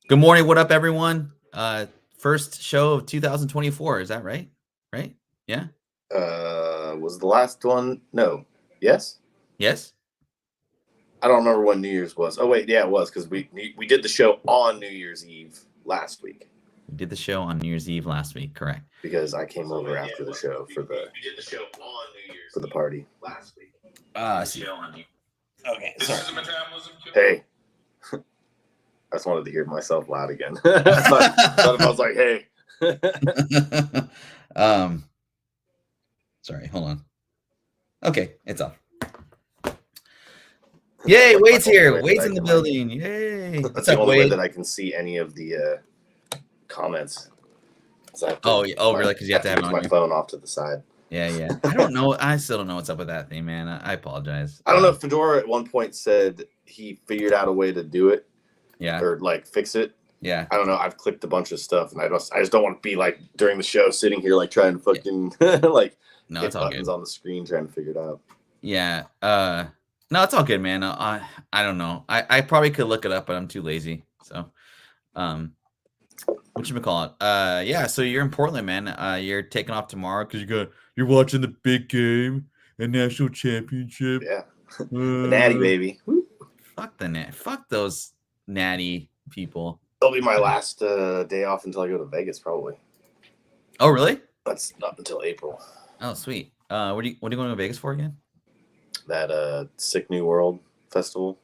Good morning. What up, everyone? First show of 2024. Is that right? Right? Yeah. Was the last one? No. Yes. Yes. I don't remember when New Year's was. Oh wait, yeah, it was because we did the show on New Year's Eve last week We did the show on New Year's Eve last week. Correct. because I came over after the show for the party. I see. Okay. Sorry. Hey, I just wanted to hear myself loud again. I was like, hey. Sorry. Hold on. Okay, it's off. Yay! Wade's here. Wade's in the building. Yay! That's the only way that I can see any of the comments. Oh, really? Because you have to have my phone off to the side. Yeah. I don't know. I still don't know what's up with that thing, man. I apologize. I don't know if Fedora at one point said he figured out a way to do it. Yeah. Or like fix it. Yeah. I don't know. I've clicked a bunch of stuff, and I just don't want to be like during the show sitting here like trying to fucking like no, hit it's all buttons good on the screen trying to figure it out. Yeah. No, it's all good, man. I don't know. I probably could look it up, but I'm too lazy. So, whatchamacallit? Yeah. So you're in Portland, man. You're taking off tomorrow because you're watching the big game and national championship. Yeah. The natty baby. Fuck the nat. Fuck those natty people. It'll be my last day off until I go to Vegas, probably. Oh, really? That's not until April. Oh, sweet. What are you going to Vegas for again? That Sick New World festival.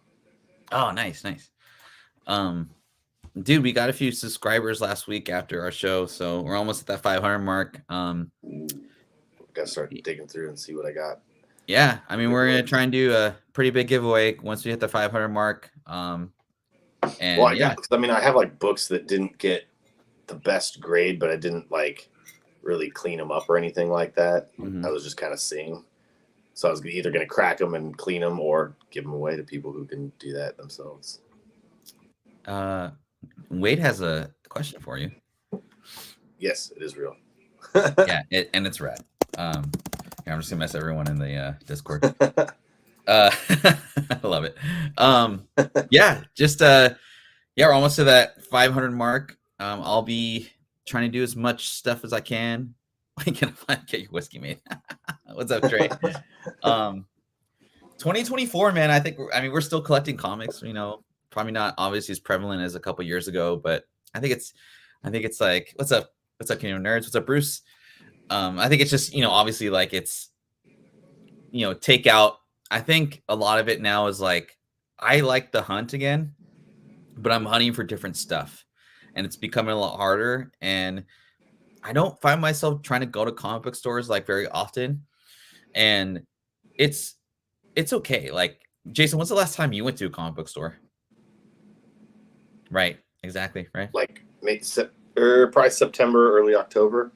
Oh, nice. Dude, we got a few subscribers last week after our show, so we're almost at that 500 mark. Gotta start digging through and see what I got. Yeah, I mean, we're gonna try and do a pretty big giveaway once we hit the 500 mark. And I have like books that didn't get the best grade, but I didn't like really clean them up or anything like that. Mm-hmm. I was just kind of seeing. So I was either going to crack them and clean them or give them away to people who can do that themselves. Wade has a question for you. Yes, it is real. Yeah, and it's rad. I'm just gonna mess everyone in the Discord. I love it. We're almost to that 500 mark. I'll be trying to do as much stuff as I can. Get your whiskey made. What's up, Trey? 2024, man. We're still collecting comics. Probably not obviously as prevalent as a couple years ago, but I think it's like, what's up, Kingdom Nerds? What's up, Bruce? I think it's just, obviously like it's, take out. I think a lot of it now is like, I like the hunt again, but I'm hunting for different stuff, and it's becoming a lot harder. And I don't find myself trying to go to comic book stores like very often, and it's okay. Like, Jason, when's the last time you went to a comic book store? Right, exactly, right. Like probably September, early October,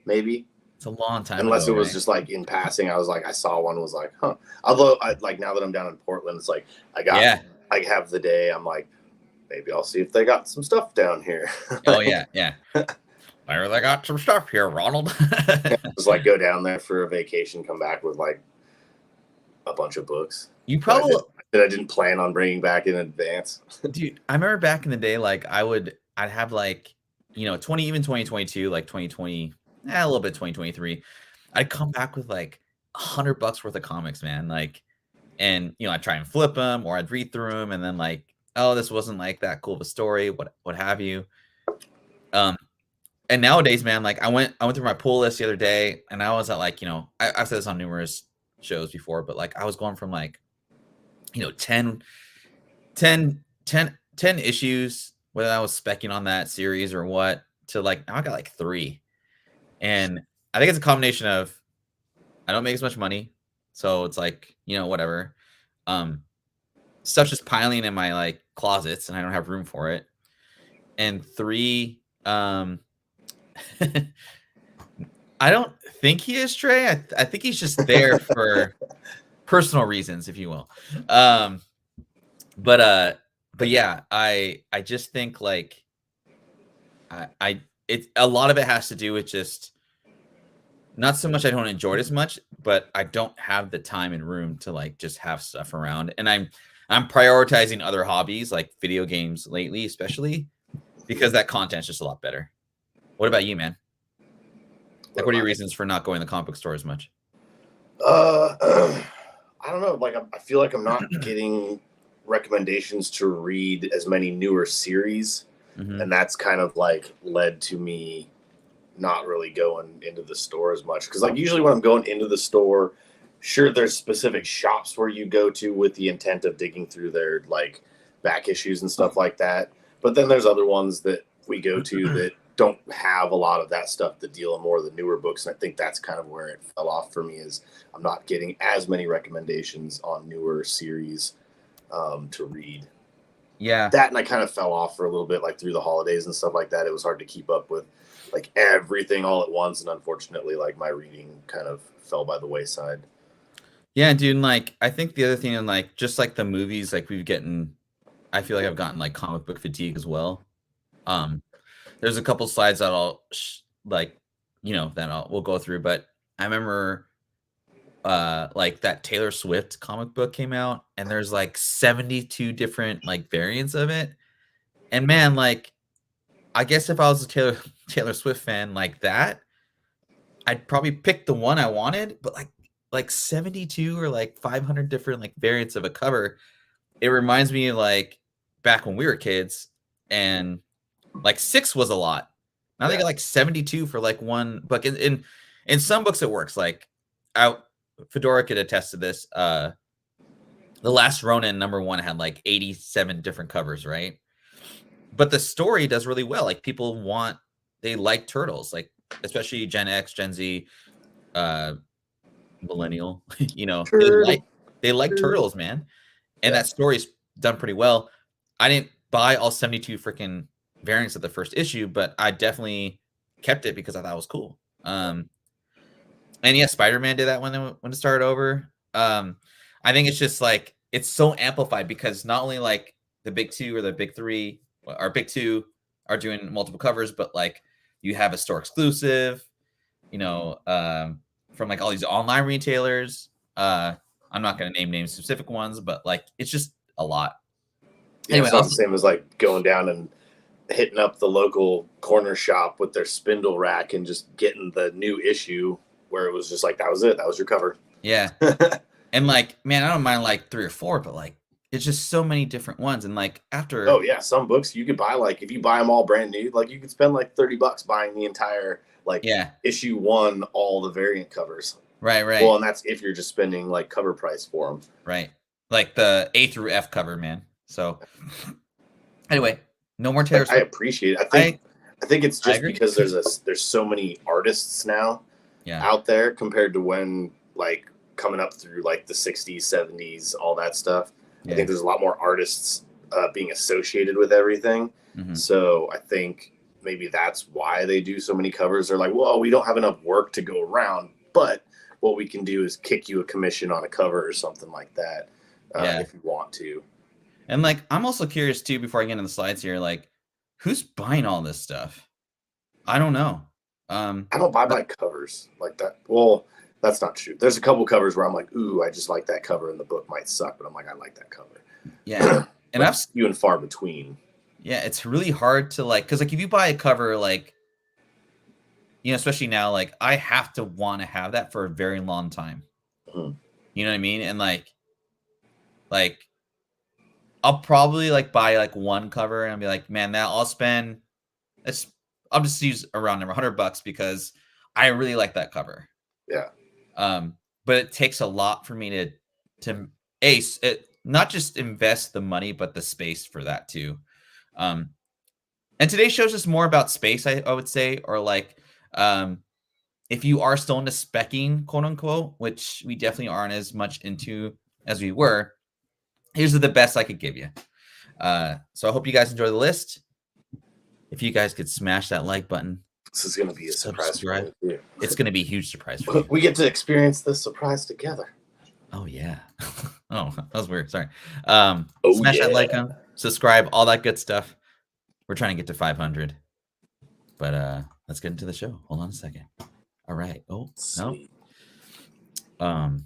maybe. It's a long time. Unless it was just like in passing, I was like, I saw one, was like, huh. Although now that I'm down in Portland, it's like I have the day. I'm like, maybe I'll see if they got some stuff down here. Oh yeah. Maybe they got some stuff here, Ronald. Just like go down there for a vacation, come back with like a bunch of books. You probably that I didn't plan on bringing back in advance. Dude, I remember back in the day, like I'd have like, 2022, like 2020, a little bit 2023. I'd come back with like $100 worth of comics, man. Like, and I'd try and flip them, or I'd read through them, and then like, oh, this wasn't like that cool of a story, what have you. And nowadays, man, like I went through my pull list the other day, and I was at like, I've said this on numerous shows before, but like I was going from like, 10 issues, whether I was specking on that series or what, to like now I got like 3. And I think it's a combination of I don't make as much money, so it's like, whatever. Stuff's just piling in my like closets, and I don't have room for it. And 3, I don't think he is, Trey. I think he's just there for personal reasons, if you will. But yeah, I just think like it's a lot of it has to do with just not so much I don't enjoy it as much, but I don't have the time and room to like just have stuff around. And I'm prioritizing other hobbies like video games lately, especially because that content's just a lot better. What about you, man? Like, what are your reasons for not going to the comic book store as much? I don't know. Like, I feel like I'm not getting recommendations to read as many newer series, and that's kind of like led to me not really going into the store as much. Because like usually when I'm going into the store, sure, there's specific shops where you go to with the intent of digging through their like back issues and stuff like that. But then there's other ones that we go to that don't have a lot of that stuff that deal in more of the newer books. And I think that's kind of where it fell off for me, is I'm not getting as many recommendations on newer series to read. Yeah. That, and I kind of fell off for a little bit, like through the holidays and stuff like that. It was hard to keep up with like everything all at once. And unfortunately, like my reading kind of fell by the wayside. Yeah, dude. Like, I think the other thing, and like, just like the movies, like I feel like I've gotten like comic book fatigue as well. There's a couple slides that I'll we'll go through, but I remember like that Taylor Swift comic book came out, and there's like 72 different like variants of it. And man, like, I guess if I was a Taylor Swift fan like that, I'd probably pick the one I wanted, but like 72 or like 500 different like variants of a cover. It reminds me of like back when we were kids, and like 6 was a lot. Now they got like 72 for like one book. In some books it works. Like Fedora could attest to this. The Last Ronin #1 had like 87 different covers, right? But the story does really well. Like they like turtles, like especially Gen X, Gen Z, millennial. They like turtles, man. And that story's done pretty well. I didn't buy all 72 freaking variants of the first issue, but I definitely kept it because I thought it was cool. And yeah, Spider-Man did that when it started over. I think it's just like it's so amplified because not only like the big two or the big three or big two are doing multiple covers, but like you have a store exclusive, from like all these online retailers. I'm not going to name specific ones, but like it's just a lot. Yeah, anyway, it's not the same as like going down and hitting up the local corner shop with their spindle rack and just getting the new issue where it was just like, that was it. That was your cover. Yeah. And like, man, I don't mind like 3 or 4, but like, it's just so many different ones. And like after. Oh yeah. Some books you could buy, like if you buy them all brand new, like you could spend like $30 buying the entire, like issue 1, all the variant covers. Right. Well, and that's if you're just spending like cover price for them. Right. Like the A through F cover, man. So anyway, no more Taylor Swift. I appreciate it. I think it's just because there's so many artists now out there compared to when like coming up through like the 60s, 70s, all that stuff. I think there's a lot more artists being associated with everything. So I think maybe that's why they do so many covers. They're like, well, we don't have enough work to go around, but what we can do is kick you a commission on a cover or something like that if you want to. And like, I'm also curious too, before I get into the slides here, like, who's buying all this stuff? I don't know. I don't buy my covers like that. Well, that's not true. There's a couple covers where I'm like, ooh, I just like that cover, and the book might suck, but I'm like, I like that cover. Yeah. And I've few and far between. Yeah, it's really hard to like, because like if you buy a cover, like, especially now, like I have to want to have that for a very long time. You know what I mean? And like I'll probably like buy like one cover and I'll be like, man, I'll just use around $100 because I really like that cover. Yeah. But it takes a lot for me to not just invest the money, but the space for that too. And today's show is just more about space, I would say, or like, if you are still into specking, quote unquote, which we definitely aren't as much into as we were, here's the best I could give you. So I hope you guys enjoy the list. If you guys could smash that like button. This is going to be a surprise for you. It's going to be a huge surprise for you. We get to experience this surprise together. Oh, yeah. Oh, that was weird. Sorry. Smash that like button, subscribe, all that good stuff. We're trying to get to 500. But let's get into the show. Hold on a second. All right. Oh, no.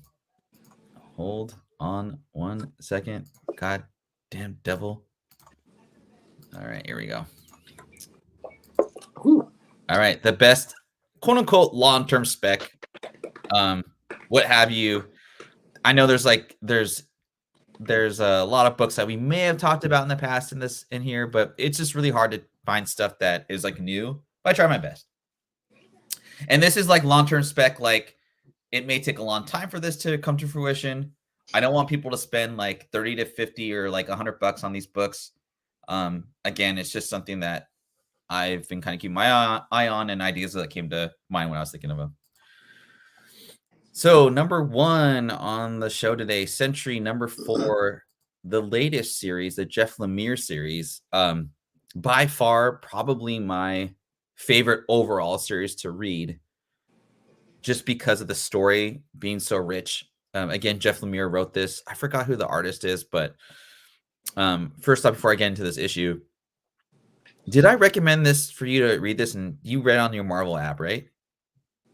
Hold on 1 second. God damn devil. All right, here we go. Whew. All right, the best quote unquote long-term spec. What have you? I know there's a lot of books that we may have talked about in the past in here, but it's just really hard to find stuff that is like new. But I try my best. And this is like long-term spec. Like it may take a long time for this to come to fruition. I don't want people to spend like 30 to 50 or like $100 on these books. Again, it's just something that I've been kind of keeping my eye on and ideas that came to mind when I was thinking of them. So number 1 on the show today, Sentry number 4, the latest series, the Jeff Lemire series. By far, probably my favorite overall series to read, just because of the story being so rich. Again, Jeff Lemire wrote this. I forgot who the artist is, but first off, before I get into this issue, did I recommend this for you to read this? And you read on your Marvel app, right?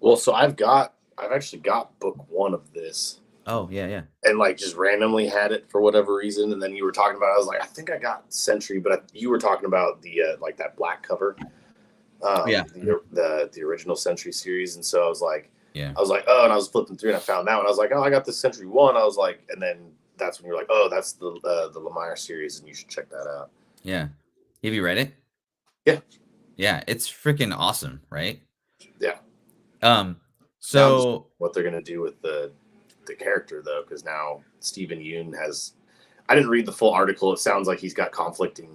Well, so I've actually got book 1 of this. Oh, yeah. And like just randomly had it for whatever reason. And then you were talking about it. I was like, I think I got Sentry, but you were talking about the like that black cover. The original Sentry series. And so I was like, oh, and I was flipping through and I found that one. I was like, oh, I got the Sentry 1. I was like, and then that's when you're like, oh, that's the Lemire series, and you should check that out. Yeah. Have you read it? Yeah. Yeah, it's freaking awesome, right? Yeah. So what they're gonna do with the character though, because now Stephen Yeun has. I didn't read the full article. It sounds like he's got conflicting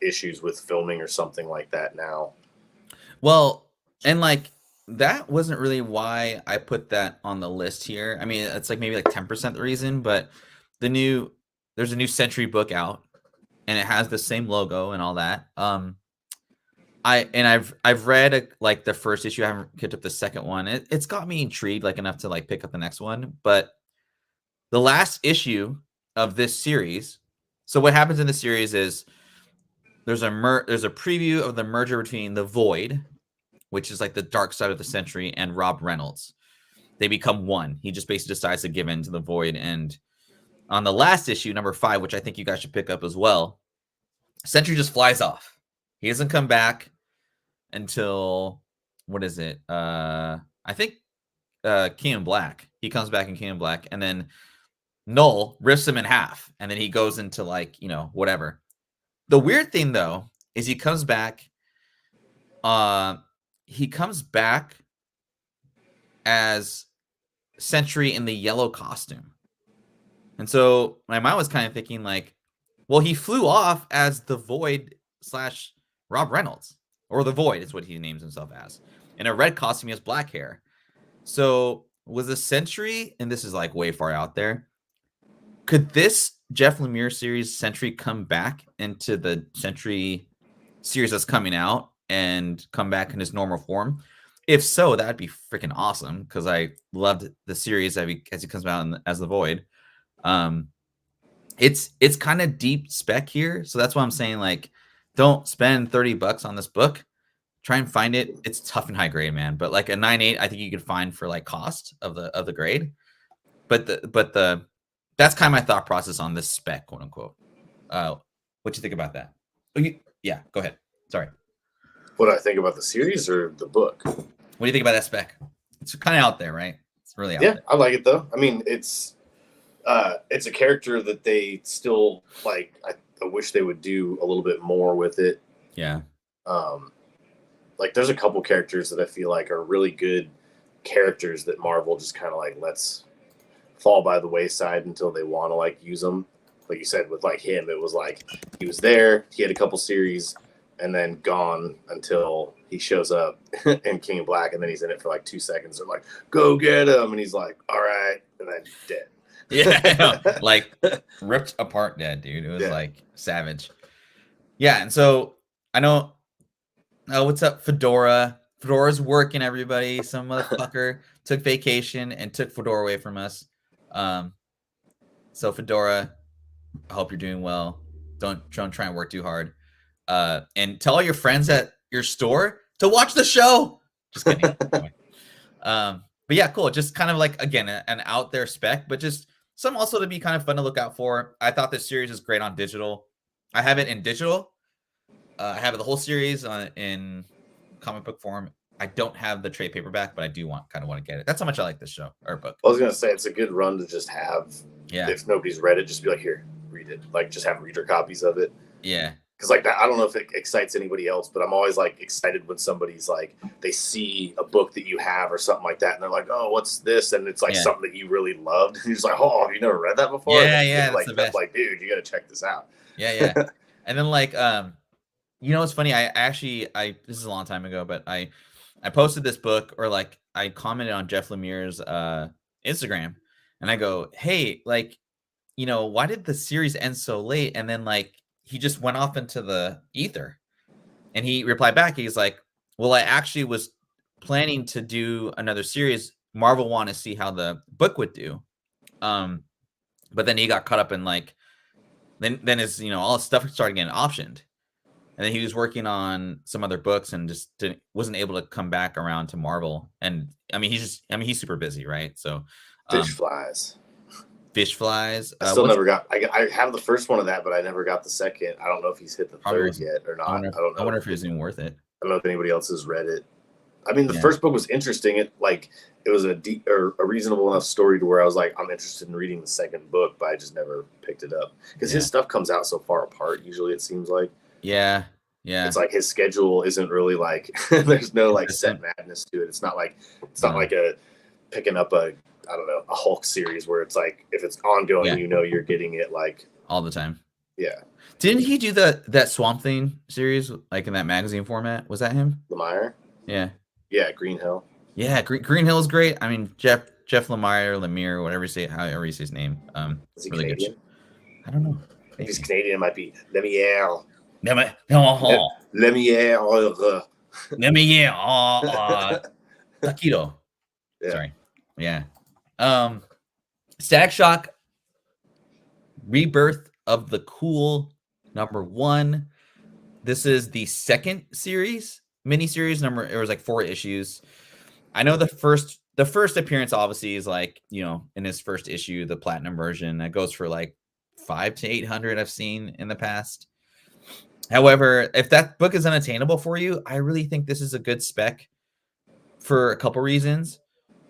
issues with filming or something like that now. Well, and like that wasn't really why I put that on the list here. I mean, it's like maybe like 10% the reason, but there's a new Sentry book out, and it has the same logo and all that. I've read like the first issue. I haven't picked up the second one. It's got me intrigued like enough to like pick up the next one. But the last issue of this series. So what happens in the series is there's a preview of the merger between the Void, which is like the dark side of the Sentry, and Rob Reynolds. They become one. He just basically decides to give in to the Void. And on the last issue, number 5, which I think you guys should pick up as well, Sentry just flies off. He doesn't come back until, what is it? I think King in Black. He comes back in King in Black, and then Null rips him in half, and then he goes into like, whatever. The weird thing though is he comes back as Sentry in the yellow costume. And so my mind was kind of thinking like, well, he flew off as the Void / Rob Reynolds, or the Void is what he names himself as. In a red costume, he has black hair. So was the Sentry, and this is like way far out there, could this Jeff Lemire series Sentry come back into the Sentry series that's coming out and come back in his normal form? If so, that'd be freaking awesome, because I loved the series as he comes out as the Void. It's kind of deep spec here, so that's why I'm saying like, don't spend $30 on this book. Try and find it. It's tough and high grade, man. But like a 9.8, I think you could find for like cost of the grade. But that's kind of my thought process on this spec, quote unquote. What do you think about that? Yeah, go ahead. Sorry. What do I think about the series or the book? What do you think about that spec? It's kind of out there, right? It's really out there. Yeah, I like it though. I mean, it's a character that they still like. I wish they would do a little bit more with it. Yeah. Like there's a couple characters that I feel like are really good characters that Marvel just kind of like lets fall by the wayside until they want to like use them. Like you said, with like him, it was like he was there, he had a couple series, and then gone until he shows up in King in Black, and then he's in it for like 2 seconds. They're like, "Go get him," and he's like, "All right," and then dead. Yeah, like ripped apart dead, dude. It was like savage. Yeah, and so I know. Oh, what's up, Fedora? Fedora's working, everybody. Some motherfucker took vacation and took Fedora away from us. So Fedora, I hope you're doing well. Don't try and work too hard. And tell all your friends at your store to watch the show. Just kidding. But yeah, cool. Just kind of like, again, an out there spec, but just some also to be kind of fun to look out for. I thought this series is great on digital. I have it in digital. I have the whole series in comic book form. I don't have the trade paperback, but I do kind of want to get it. That's how much I like this show or book. I was gonna say it's a good run to just have. Yeah. If nobody's read it, just be like, here, read it. Like, just have reader copies of it. Yeah. Because like that, I don't know if it excites anybody else, but I'm always like excited when somebody's like they see a book that you have or something like that, and they're like, "Oh, what's this?" And it's like something that you really loved, and you're just like, "Oh, have you never read that before?" Yeah, yeah. Like, dude, you got to check this out. Yeah, yeah. And then like, you know, it's funny. I this is a long time ago, but I posted this book, or like I commented on Jeff Lemire's Instagram, and I go, "Hey, like, you know, why did the series end so late?" And then like he just went off into the ether, and he replied back. He's like, "Well, I actually was planning to do another series. Marvel wanted to see how the book would do, but then he got caught up in like, then his, you know, all his stuff started getting optioned." And then he was working on some other books and just wasn't able to come back around to Marvel. And I mean, he's super busy, right? So, Fish flies. I still never got. I have the first one of that, but I never got the second. I don't know if he's hit the third yet or not. I don't know. I wonder if it was even worth it. I don't know if anybody else has read it. I mean, the first book was interesting. It was a deep or a reasonable enough story to where I was like, I'm interested in reading the second book, but I just never picked it up because his stuff comes out so far apart. Usually, it seems like. Yeah. It's like his schedule isn't really like there's no like set madness to it. It's not like a picking up a Hulk series where it's like if it's ongoing, you know you're getting it like all the time. Yeah. Didn't he do that Swamp Thing series like in that magazine format? Was that him? Lemire? Yeah. Yeah, Green Hill. Yeah, Green Hill is great. I mean, Jeff Lemire, whatever you say, however you say his name. Is he really Canadian? Good. I don't know. If he's Canadian, it might be Lemire. Lemire. Taquito. Yeah. Sorry. Yeah. Static Shock, Rebirth of the Cool, #1. This is the second miniseries. It was like 4 issues. I know the first appearance obviously is like, you know, in his first issue, the platinum version that goes for like 500 to 800 I've seen in the past. However, if that book is unattainable for you, I really think this is a good spec for a couple reasons.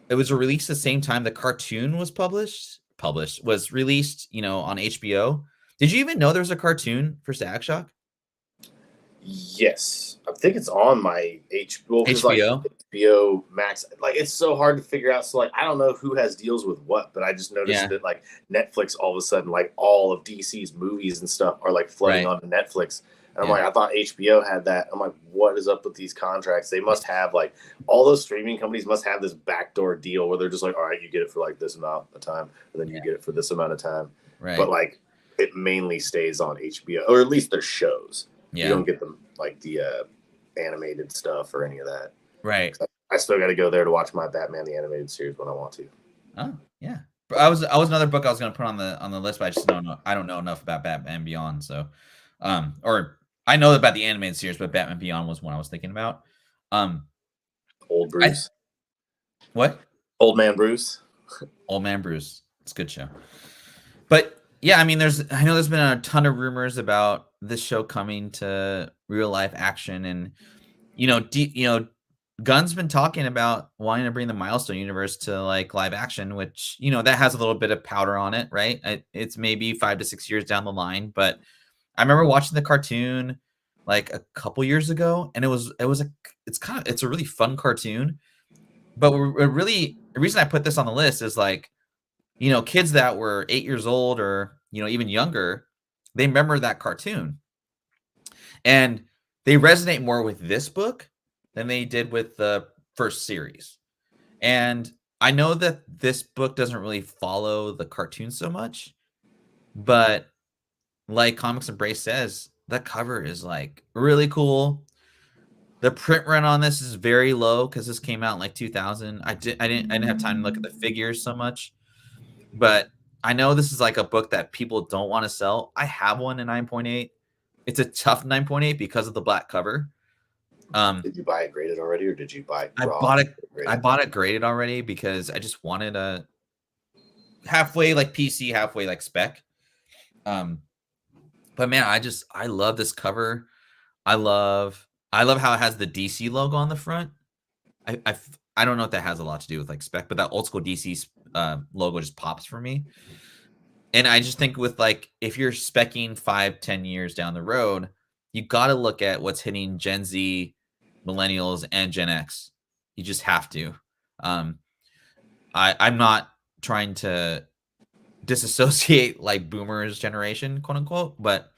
It was released the same time the cartoon was was released, you know, on HBO. Did you even know there's a cartoon for Static Shock? Yes, I think it's on my HBO. HBO? Like, HBO Max. Like, it's so hard to figure out. So, like, I don't know who has deals with what, but I just noticed that, like, Netflix all of a sudden, like, all of DC's movies and stuff are, like, flooding onto Netflix. And I'm like, I thought HBO had that. I'm like, what is up with these contracts? They must have, like, all those streaming companies must have this backdoor deal where they're just like, all right, you get it for, like, this amount of time, and then you get it for this amount of time. Right. But, like, it mainly stays on HBO, or at least their shows. Yeah. You don't get them like the animated stuff or any of that. Right. I still got to go there to watch my Batman the Animated Series when I want to. Oh yeah. I was another book I was going to put on the list, but I just don't know enough about Batman Beyond. So, or I know about the animated series, but Batman Beyond was one I was thinking about. Old Bruce. What? Old Man Bruce. Old Man Bruce. It's a good show. But yeah, I mean, I know there's been a ton of rumors about this show coming to real life action, and you know, Gunn's been talking about wanting to bring the Milestone universe to like live action, which, you know, that has a little bit of powder on it, right? It's maybe 5 to 6 years down the line, but I remember watching the cartoon like a couple years ago, and it's a really fun cartoon. But the reason I put this on the list is like, you know, kids that were 8 years old or, you know, even younger, they remember that cartoon. And they resonate more with this book than they did with the first series. And I know that this book doesn't really follow the cartoon so much, but like Comics Embrace says, the cover is like really cool. The print run on this is very low because this came out in like 2000. I didn't have time to look at the figures so much. But I know this is like a book that people don't want to sell. I have one in 9.8. It's a tough 9.8 because of the black cover. Did you buy it graded already, or did you buy it raw? I bought it graded already because I just wanted halfway like PC, halfway like spec. But man, I love this cover. I love how it has the DC logo on the front. I don't know if that has a lot to do with like spec, but that old school DC logo just pops for me. And I just think with like if you're specking 5-10 years down the road, you got to look at what's hitting Gen Z, millennials, and Gen X. You just have to. I'm not trying to disassociate like boomers generation, quote unquote, but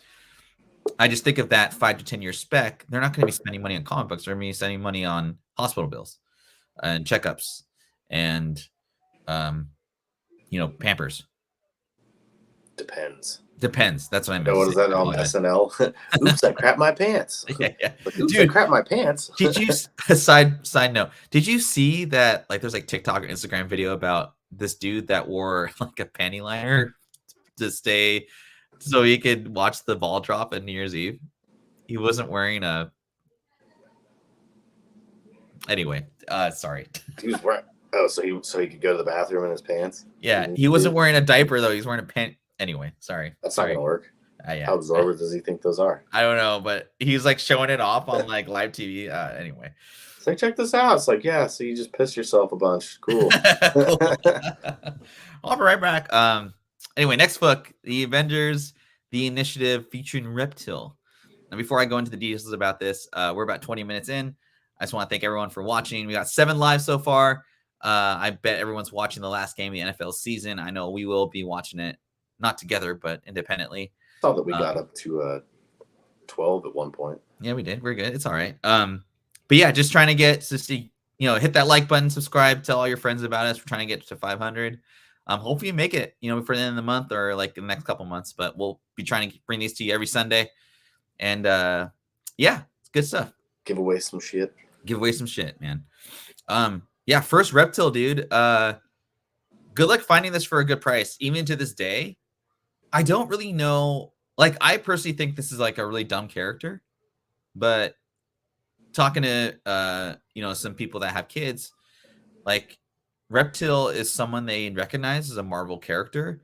I just think of that 5 to 10 year spec. They're not going to be spending money on comic books. They're going to be spending money on hospital bills and checkups and, Pampers. Depends. That's what I meant. What is that on SNL? Oops, I crapped my pants. Yeah. Like, oops, dude, I crapped my pants. Did you side note? Did you see that? Like, there's like TikTok or Instagram video about this dude that wore like a panty liner to stay so he could watch the ball drop at New Year's Eve. He wasn't wearing a. Anyway, sorry. He was wearing. Oh, so he could go to the bathroom in his pants. Yeah, he wasn't wearing a diaper though. He's wearing a pant. Anyway, sorry. That's not gonna work. Yeah. How absorbent does he think those are? I don't know, but he's like showing it off on like live TV. Anyway, it's like, check this out. It's like, yeah, so you just pissed yourself a bunch. Cool. I'll be right back. Anyway, next book, The Avengers, The Initiative, featuring Reptile. Now, before I go into the details about this, we're about 20 minutes in. I just want to thank everyone for watching. We got 7 live so far. I bet everyone's watching the last game of the NFL season. I know we will be watching it. Not together, but independently. I thought that we got up to 12 at one point. Yeah, we did. We're good. It's all right. But yeah, just trying to get to see, hit that like button, subscribe, tell all your friends about us. We're trying to get to 500. Hopefully you make it, for the end of the month or like the next couple months. But we'll be trying to bring these to you every Sunday. And yeah, it's good stuff. Give away some shit, man. Yeah, first Reptile, dude. Good luck finding this for a good price. Even to this day, I don't really know. Like, I personally think this is like a really dumb character, but talking to some people that have kids, like Reptile is someone they recognize as a Marvel character.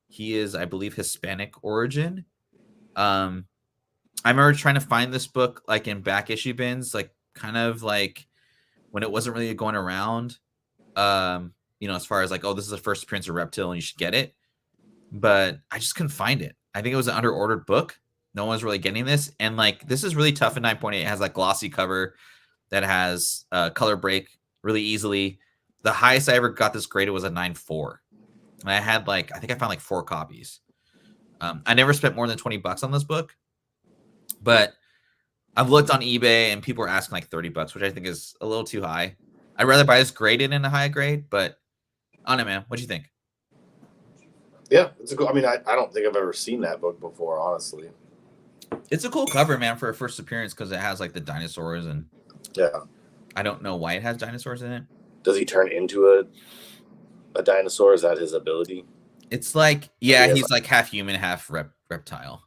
He is, I believe, Hispanic origin. I remember trying to find this book like in back issue bins, like kind of like when it wasn't really going around. As far as like, oh, this is the first appearance of Reptile and you should get it. But I just couldn't find it. I think it was an under-ordered book. No one's really getting this. And like, this is really tough in 9.8. It has like glossy cover that has color break really easily. The highest I ever got this graded was a 9.4. And I had I think I found like 4 copies. I never spent more than $20 on this book, but I've looked on eBay and people are asking like $30, which I think is a little too high. I'd rather buy this graded in a high grade, but I don't know, man. What do you think? Yeah, it's a cool. I mean, I don't think I've ever seen that book before, honestly. It's a cool cover, man, for a first appearance because it has like the dinosaurs and yeah. I don't know why it has dinosaurs in it. Does he turn into a dinosaur? Is that his ability? It's like, yeah, he's like half human, half reptile.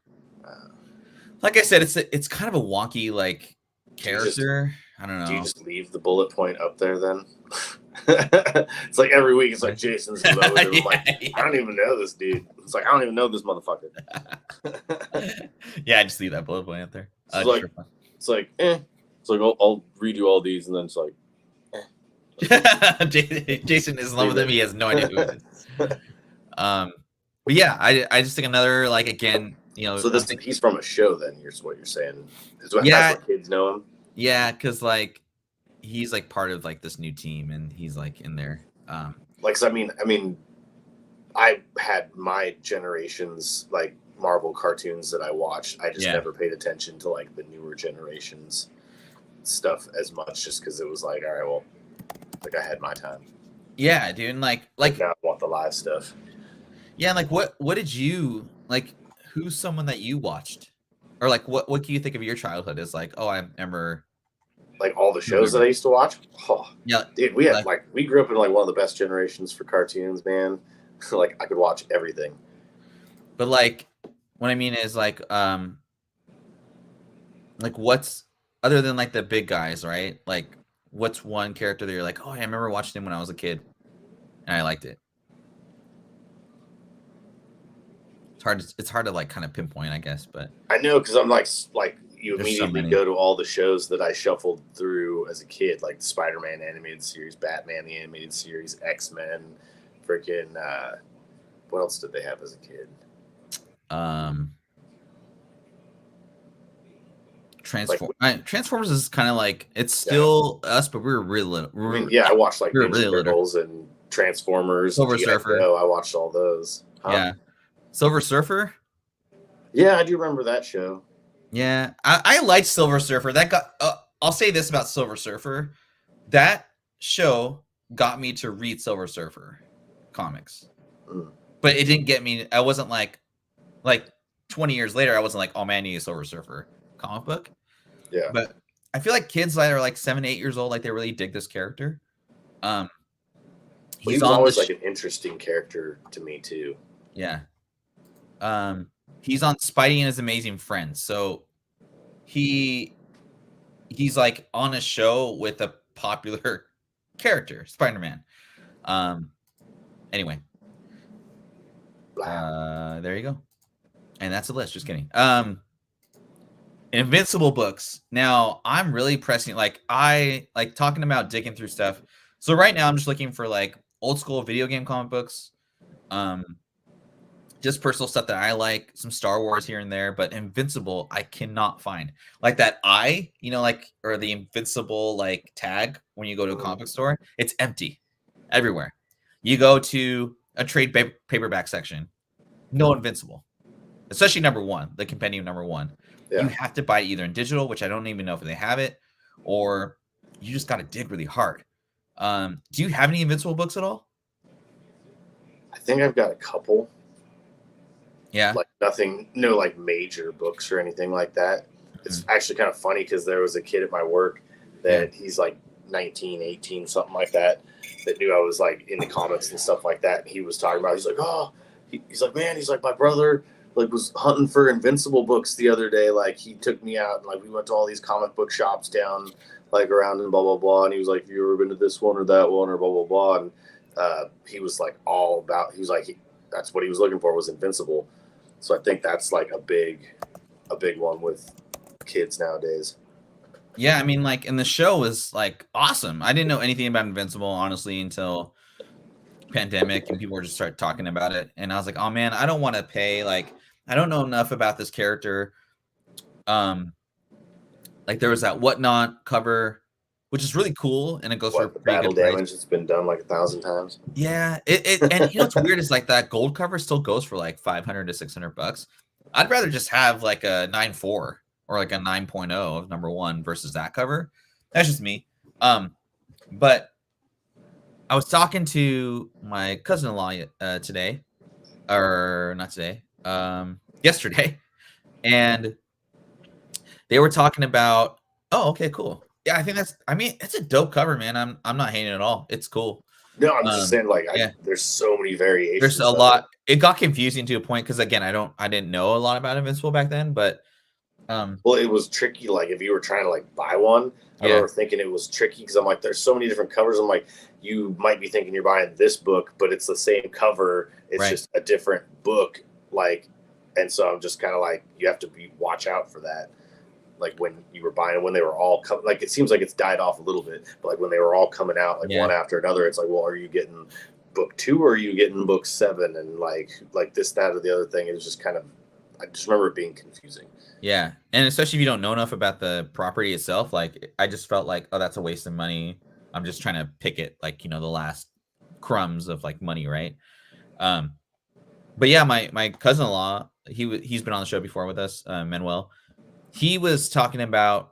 Like I said, it's kind of a wonky like character. I don't know. Do you just leave the bullet point up there then? It's like every week it's like Jason's loaded. I'm like, I don't even know this dude. It's like, I don't even know this motherfucker. Yeah, I just leave that bullet point up there. It's like I'll read you all these and then it's like Jason is in love with him. He has no idea who it is. But yeah, I just think another like again, So he's from a show then. Here's what you're saying. That's what kids know him. Yeah, because like he's like part of like this new team and he's like in there. I mean, I had my generation's like Marvel cartoons that I watched. I just never paid attention to like the newer generations stuff as much, just because it was like, all right, well, like I had my time. Yeah, dude, and like now I want the live stuff. Yeah, like what did you like? Who's someone that you watched, or like what can you think of your childhood as like? Oh, I remember. Like all the shows that I used to watch. Oh, yeah, dude, we had we grew up in like one of the best generations for cartoons, man. Like I could watch everything. But like, what I mean is like what's other than like the big guys, right? Like, what's one character that you're like, oh, I remember watching him when I was a kid, and I liked it. it's hard to like kind of pinpoint, I guess, but I know because I'm like you there's so immediately many. go to all the shows that I shuffled through as a kid, like Spider-Man animated series, Batman the animated series, X-Men, freaking. What else did they have as a kid? Like, Transformers is kind of like it's still us, but we were really little. I mean, yeah, I watched like we were Ninja really little. Turtles and Transformers, Silver G.I. Surfer. Joe. I watched all those. Huh? Yeah, Silver Surfer. Yeah, I do remember that show. Yeah, I liked Silver Surfer. That got. I'll say this about Silver Surfer: that show got me to read Silver Surfer comics, but it didn't get me. I wasn't like 20 years later. I wasn't like, oh man, I need a Silver Surfer comic book. Yeah, but I feel like kids that are like 7, 8 years old, like they really dig this character. He was always like an interesting character to me too. Yeah. He's on Spidey and His Amazing Friends, so he's like on a show with a popular character, Spider-Man. Anyway, there you go, and that's a list. Just kidding. Invincible books. Now I'm really pressing. Like I like talking about digging through stuff. So right now I'm just looking for like old school video game comic books. Just personal stuff that I like, some Star Wars here and there, but Invincible I cannot find. Like that eye, like or the Invincible like tag when you go to a comic store, it's empty everywhere. You go to a trade paperback section, no Invincible. Especially #1, the compendium #1. Yeah. You have to buy it either in digital, which I don't even know if they have it, or you just got to dig really hard. Do you have any Invincible books at all? I think I've got a couple. Yeah. Like nothing, no like major books or anything like that. It's actually kind of funny because there was a kid at my work that he's like 19, 18, something like that knew I was like in the comics and stuff like that. And he was talking about, he's like, oh, he's like, man, he's like, my brother like was hunting for Invincible books the other day. Like he took me out and like we went to all these comic book shops down like around and blah blah blah. And he was like, have you ever been to this one or that one or blah blah blah. And he was like all about. He was like, that's what he was looking for was Invincible. So I think that's like a big one with kids nowadays. Yeah, I mean, like, and the show was like awesome. I didn't know anything about Invincible honestly until pandemic and people were just start talking about it, and I was like, oh man, I don't want to pay. Like, I don't know enough about this character. Like there was that Whatnot cover, which is really cool, and it goes for the battle damage. It's been done like 1,000 times. Yeah, and what's weird is like that gold cover still goes for like $500 to $600. I'd rather just have like a 9.4 or like a 9.0 of #1 versus that cover. That's just me. But I was talking to my cousin-in-law today, or not today, yesterday, and they were talking about. Oh, okay, cool. Yeah, I think it's a dope cover, man. I'm not hating it at all. It's cool. No, I'm just saying, like, there's so many variations. There's a lot. It got confusing to a point because again, I didn't know a lot about Invincible back then, but well, it was tricky. Like if you were trying to like buy one, I remember thinking it was tricky because I'm like, there's so many different covers. I'm like, you might be thinking you're buying this book, but it's the same cover. It's just a different book. Like, and so I'm just kind of like, you have to watch out for that. Like when you were buying, when they were all like, it seems like it's died off a little bit, but like when they were all coming out, like one after another, it's like, well, are you getting book 2 or are you getting book 7? And like this, that, or the other thing. It was just kind of, I just remember it being confusing. Yeah. And especially if you don't know enough about the property itself, like I just felt like, oh, that's a waste of money. I'm just trying to pick it like, the last crumbs of like money. Right. But yeah, my cousin-in-law, he's been on the show before with us, Manuel. He was talking about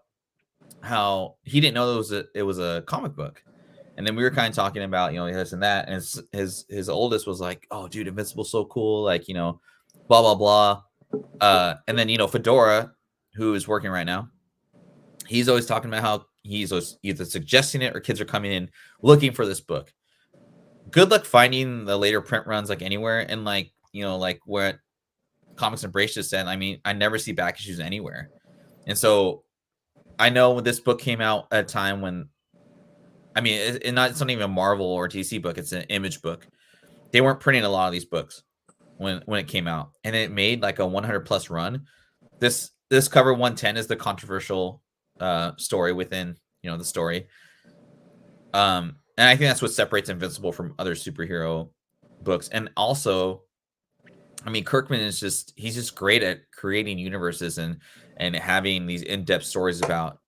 how he didn't know it was a comic book. And then we were kind of talking about, this and that. And his oldest was like, oh, dude, Invincible's so cool. Like, blah, blah, blah. And then, Fedora, who is working right now, he's always talking about how he's either suggesting it or kids are coming in looking for this book. Good luck finding the later print runs like anywhere. And like, like what Comics Embrace just said, I mean, I never see back issues anywhere. And so I know when this book came out at a time when, I mean, it's not even a Marvel or DC book. It's an Image book. They weren't printing a lot of these books. when it came out, and it made like a 100 plus run. This cover 110 is the controversial story within the story. And I think that's what separates Invincible from other superhero books. And also, I mean, Kirkman is he's just great at creating universes and having these in-depth stories about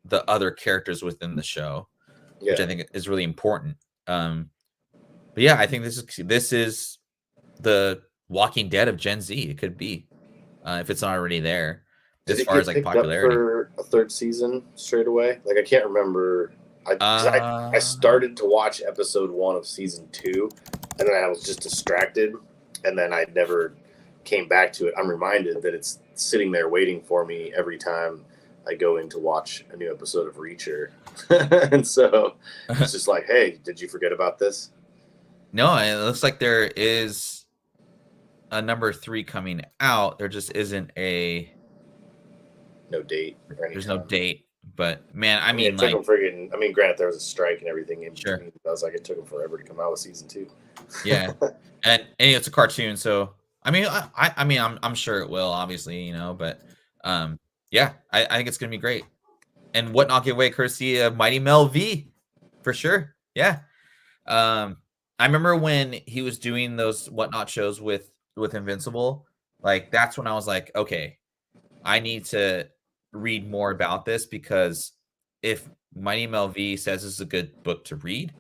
the other characters within the show, which I think is really important. But yeah, I think this is the Walking Dead of Gen Z. It could be, if it's not already there. Did as it far get as like picked popularity up for a third season straight away? Like I can't remember. I started to watch episode 1 of season 2, and then I was just distracted, and then I never came back to it. I'm reminded that it's sitting there waiting for me every time I go in to watch a new episode of Reacher, and so it's just like, hey, did you forget about this? No, it looks like there is a number 3 coming out. There just isn't no date. There's no date, but man, I mean, it took them friggin'. I mean, granted, there was a strike and everything in sure. between. I was like, it took them forever to come out with season 2. Yeah, and it's a cartoon, so I mean, I'm sure it will, obviously, but yeah, I think it's gonna be great. And what not give away courtesy of Mighty Mel V, for sure. Yeah. I remember when he was doing those whatnot shows with Invincible, like that's when I was like, okay, I need to read more about this, because if Mighty Mel V says it's a good book to read,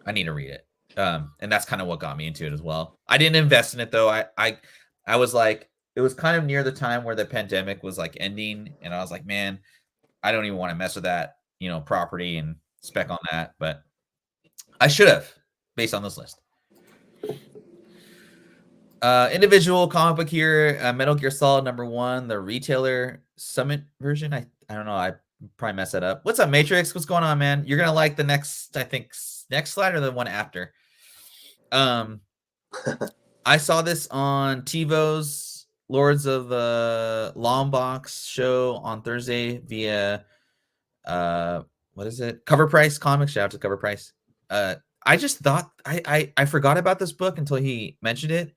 I need to read it. And that's kind of what got me into it as well. I didn't invest in it though. I was like, it was kind of near the time where the pandemic was like ending, and I was like, man, I don't even want to mess with that, property and spec on that, but I should have, based on this list. Individual comic book here, Metal Gear Solid #1, the retailer summit version. I don't know. I probably messed that up. What's up, Matrix? What's going on, man? You're gonna like the next slide or the one after. I saw this on TiVo's Lords of the Long Box show on Thursday via what is it? Cover Price Comics. Shout out to Cover Price. I just thought I forgot about this book until he mentioned it,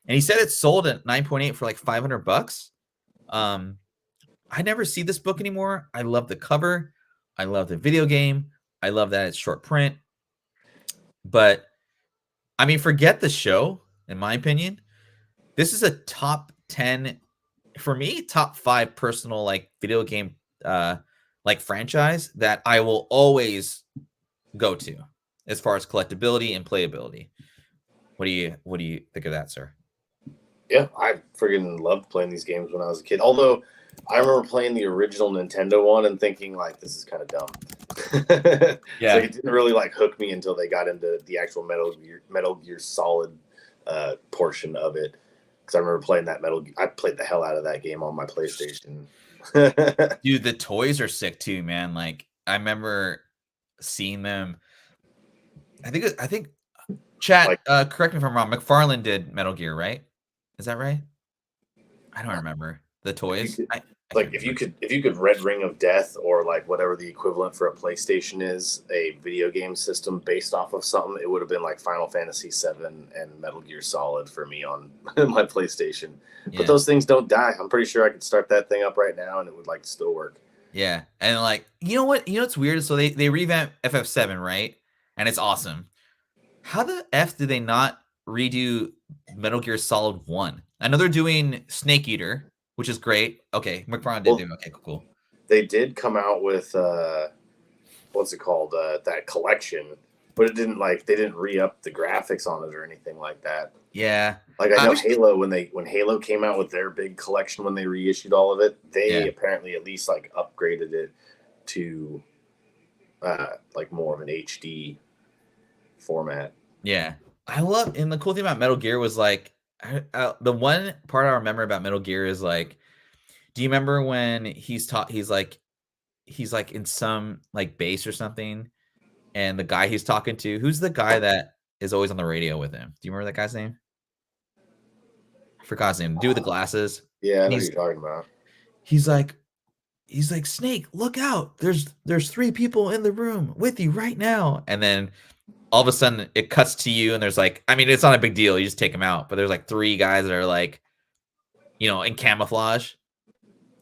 and he said it sold at 9.8 for like $500. I never see this book anymore. I love the cover. I love the video game. I love that it's short print. But I mean, forget the show. In my opinion, this is a top 10 for me, top 5 personal like video game like franchise that I will always go to as far as collectability and playability. What do you think of that, sir? Yeah, I friggin' loved playing these games when I was a kid. Although I remember playing the original Nintendo one and thinking like, this is kind of dumb. Yeah, it didn't really like hook me until they got into the actual Metal Gear Solid portion of it. Because I remember playing that I played the hell out of that game on my PlayStation. Dude, the toys are sick too, man. Like I remember seeing them. I think chat. Correct me if I'm wrong. McFarlane did Metal Gear, right? Is that right? I don't remember the toys. If you could Red Ring of Death or like whatever the equivalent for a PlayStation is, a video game system based off of something, it would have been like Final Fantasy VII and Metal Gear Solid for me on my PlayStation. Yeah. But those things don't die. I'm pretty sure I could start that thing up right now and it would like still work. Yeah, and like you know what's weird? So they revamped FF7, right? And it's awesome. How the F did they not redo Metal Gear Solid 1? I know they're doing Snake Eater, which is great. Okay, McFarlane did do. Okay, cool. They did come out with what's it called? That collection, but it didn't they didn't re-up the graphics on it or anything like that. Yeah, like I know Halo when Halo came out with their big collection when they reissued all of it, they apparently at least like upgraded it to like more of an HD format. Yeah, I love, and the cool thing about Metal Gear was like the one part I remember about Metal Gear is like, do you remember when he's like in some like base or something, and the guy he's talking to, who's the guy that is always on the radio with him? Do you remember that guy's name? I forgot his name. Dude with the glasses. Yeah, I know what you're talking about. He's like, Snake, look out! There's 3 people in the room with you right now, and then all of a sudden it cuts to you, and there's like, I mean, it's not a big deal. You just take them out, but there's like 3 guys that are like, in camouflage.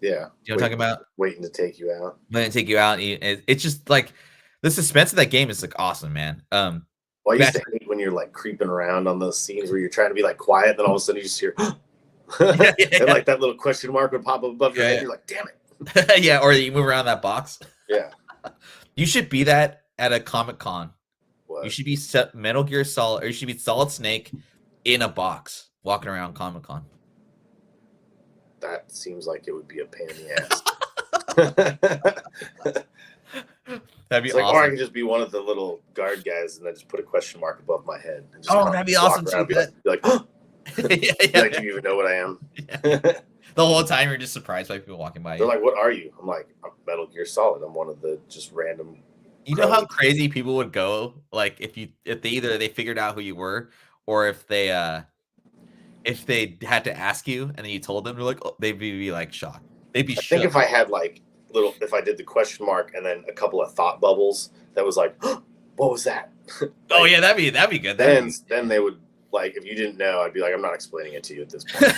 Yeah. You know what I'm talking about? Waiting to take you out. Waiting to take you out. It's just like the suspense of that game is like awesome, man. Well, I used to hate when you're like creeping around on those scenes where you're trying to be like quiet, then all of a sudden you just hear, and like that little question mark would pop up above your head. And you're like, damn it. Yeah, or you move around that box. Yeah. You should be that at a Comic-Con. What? You should be Metal Gear Solid, or you should be Solid Snake in a box walking around Comic-Con. That seems like it would be a pain in the ass. That'd be awesome. Or I can just be one of the little guard guys and then just put a question mark above my head. And just that'd be awesome too. Be like, huh? Like, do you even know what I am? The whole time you're just surprised by people walking by you. They're like, what are you? I'm like, I'm Metal Gear Solid. I'm one of the just random. You know how crazy people would go, like if they figured out who you were, or if they had to ask you and then you told them, they're like, they'd be like shocked. They'd be shocked. I think if I had like if I did the question mark and then a couple of thought bubbles that was like, oh, what was that? Like, oh yeah, that'd be good. Then they would, like, if you didn't know, I'd be like, I'm not explaining it to you at this point.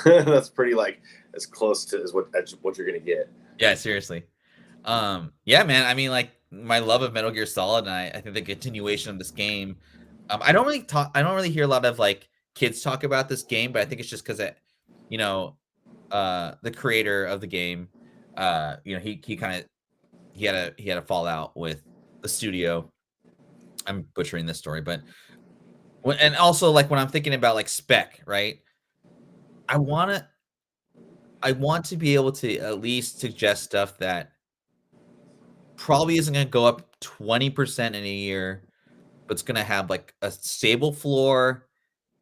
That's pretty like as close to as what you're gonna get. Yeah, seriously. Yeah, man. I mean, like my love of Metal Gear Solid, and I think the continuation of this game. I don't really hear a lot of like kids talk about this game, but I think it's just because the creator of the game, he had a fallout with the studio. I'm butchering this story, but and also like when I'm thinking about like Spec, right? I want to be able to at least suggest stuff that probably isn't going to go up 20% in a year, but it's going to have like a stable floor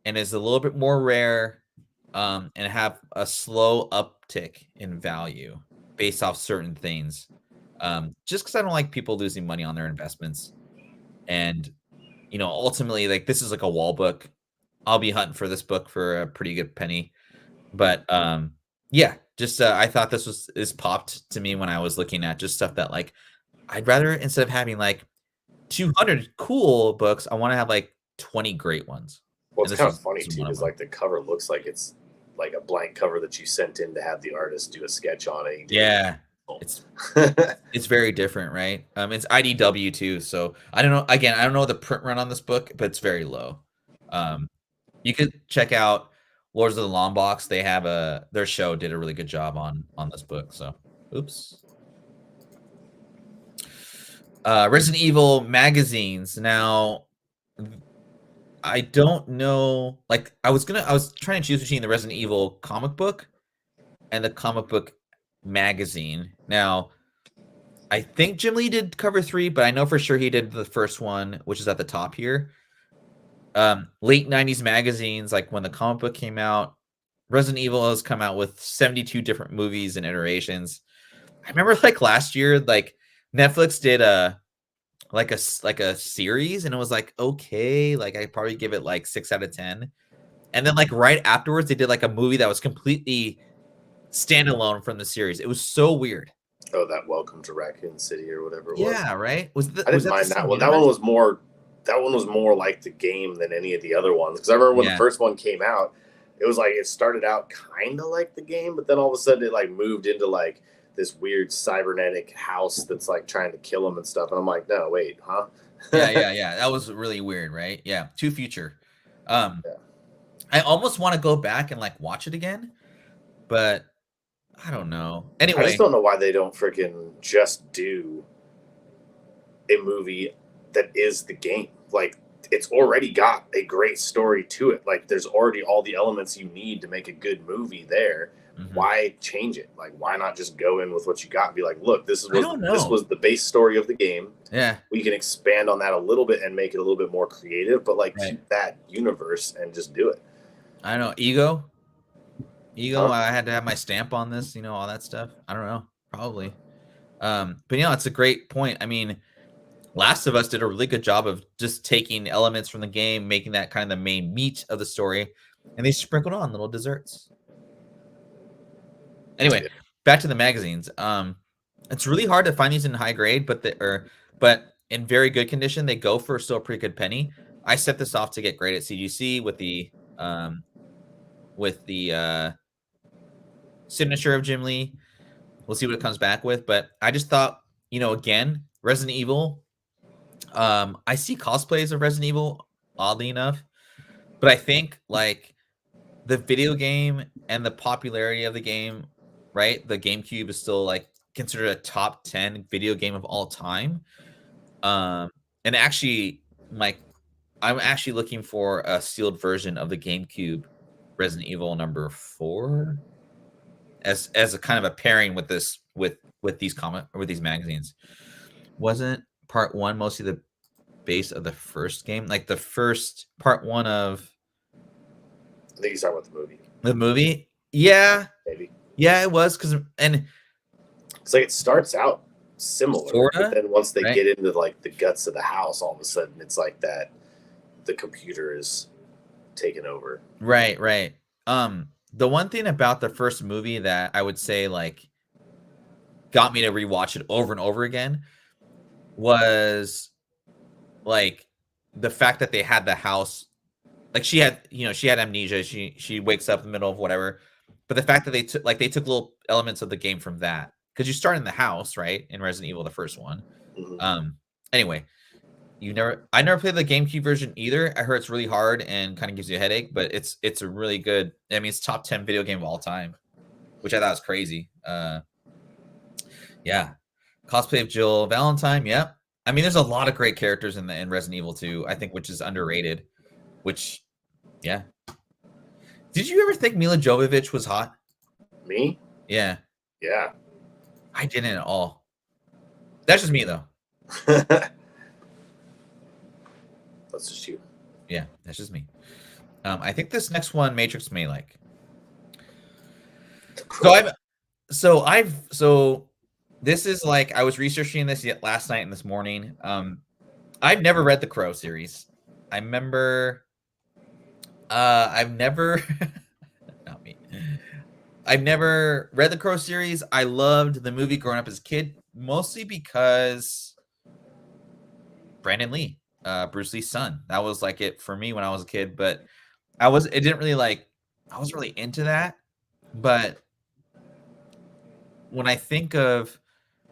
and is a little bit more rare, and have a slow uptick in value based off certain things. Just because I don't like people losing money on their investments. And, ultimately, like this is like a wall book. I'll be hunting for this book for a pretty good penny. But yeah, just I thought this popped to me when I was looking at just stuff that like I'd rather, instead of having like 200 cool books, I want to have like 20 great ones. Well, it's kind of funny too, because like the cover looks like it's like a blank cover that you sent in to have the artist do a sketch on it. Yeah, it's very different, right? It's IDW too, so I don't know. Again, I don't know the print run on this book, but it's very low. You could check out Lords of the Long Box. They have their show did a really good job on this book. So, oops. Resident Evil magazines. Now, I don't know. Like, I was trying to choose between the Resident Evil comic book and the comic book magazine. Now, I think Jim Lee did cover 3, but I know for sure he did the first one, which is at the top here. Late 90s magazines, like when the comic book came out, Resident Evil has come out with 72 different movies and iterations. I remember like last year, like Netflix did a series, and it was like, okay, like I probably give it like 6 out of 10. And then like right afterwards, they did like a movie that was completely standalone from the series. It was so weird. Oh, that Welcome to Raccoon City or whatever it was. Yeah, right. I didn't mind that one. That one was more like the game than any of the other ones. Because I remember when the first one came out, it was like it started out kind of like the game, but then all of a sudden it like moved into like this weird cybernetic house that's like trying to kill him and stuff. And I'm like, no, wait, huh? yeah. That was really weird, right? Yeah, too future. I almost want to go back and like watch it again, but I don't know. Anyway, I just don't know why they don't freaking just do a movie that is the game. Like, it's already got a great story to it. Like, there's already all the elements you need to make a good movie there. Mm-hmm. Why change it? Like, why not just go in with what you got and be like, look, this was the base story of the game. Yeah. We can expand on that a little bit and make it a little bit more creative, but like keep that universe and just do it. I don't know. Ego, I had to have my stamp on this, all that stuff. I don't know. Probably. But it's a great point. I mean, Last of Us did a really good job of just taking elements from the game, making that kind of the main meat of the story, and they sprinkled on little desserts. Anyway, back to the magazines. It's really hard to find these in high grade, but in very good condition, they go for still a pretty good penny. I set this off to get great at CGC with the signature of Jim Lee. We'll see what it comes back with, but I just thought, again, Resident Evil. I see cosplays of Resident Evil, oddly enough, but I think like the video game and the popularity of the game, right? The GameCube is still like considered a top 10 video game of all time. And actually, I'm actually looking for a sealed version of the GameCube Resident Evil number 4 as a kind of a pairing with this with these magazines. Wasn't part 1 mostly the base of the first game? Like the first part 1 of I think he's talking about the movie. The movie? Yeah. Maybe. Yeah, it was and it's like it starts out similar, sorta, but then once they right? get into like the guts of the house, all of a sudden it's like that the computer is taken over. Right. The one thing about the first movie that I would say like got me to rewatch it over and over again was like the fact that they had the house, like she had amnesia. She wakes up in the middle of whatever, but the fact that they took little elements of the game from that, because you start in the house, right, in Resident Evil, the first one. Mm-hmm. Anyway, I never played the GameCube version either. I heard it's really hard and kind of gives you a headache, but it's a really good. I mean, it's top 10 video game of all time, which I thought was crazy. Yeah, cosplay of Jill Valentine. Yep. I mean, there's a lot of great characters in Resident Evil 2, I think, which is underrated. Which, yeah. Did you ever think Mila Jovovich was hot? Me? Yeah. Yeah. I didn't at all. That's just me, though. That's just you. Yeah, that's just me. I think this next one, Matrix may like. So this is like, I was researching this last night and this morning. I've never read the Crow series. I remember I've never not me. I've never read the Crow series. I loved the movie growing up as a kid, mostly because Brandon Lee, Bruce Lee's son. That was like it for me when I was a kid, but I wasn't really into that. But when I think of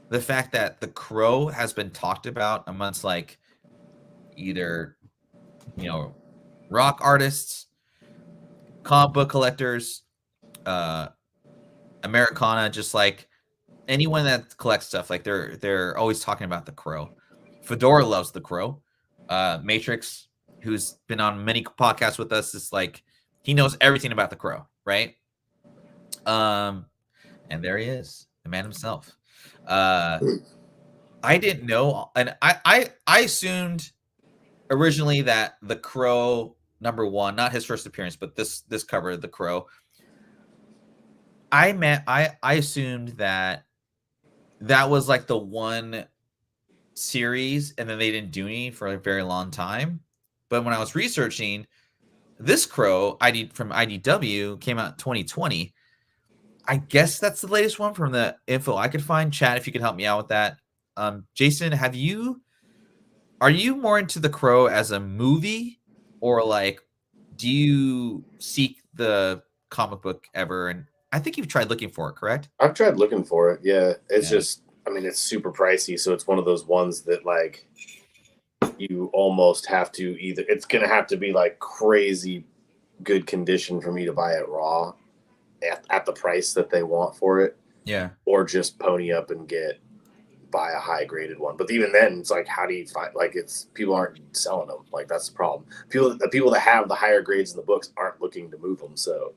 the fact that the Crow has been talked about amongst like either, rock artists, comic book collectors, Americana, just like anyone that collects stuff, like they're always talking about the Crow. Fedora loves the Crow. Matrix, who's been on many podcasts with us, is like he knows everything about the Crow, right? And there he is, the man himself. I didn't know, and I assumed originally that the Crow number 1, not his first appearance, but this cover of the Crow. I assumed that was like the one series, and then they didn't do any for a very long time. But when I was researching, this Crow from IDW came out in 2020. I guess that's the latest one from the info I could find. Chat, if you could help me out with that. Jason, are you more into the Crow as a movie, or like do you seek the comic book ever? And I think you've tried looking for it, correct? I've tried looking for it. Yeah. It's just, I mean, it's super pricey. So it's one of those ones that like you almost have to it's going to have to be like crazy good condition for me to buy it raw at the price that they want for it. Yeah. Or just pony up and buy a high graded one. But even then, it's like, how do you find, like, people aren't selling them. Like, that's the problem. The people that have the higher grades in the books aren't looking to move them. So.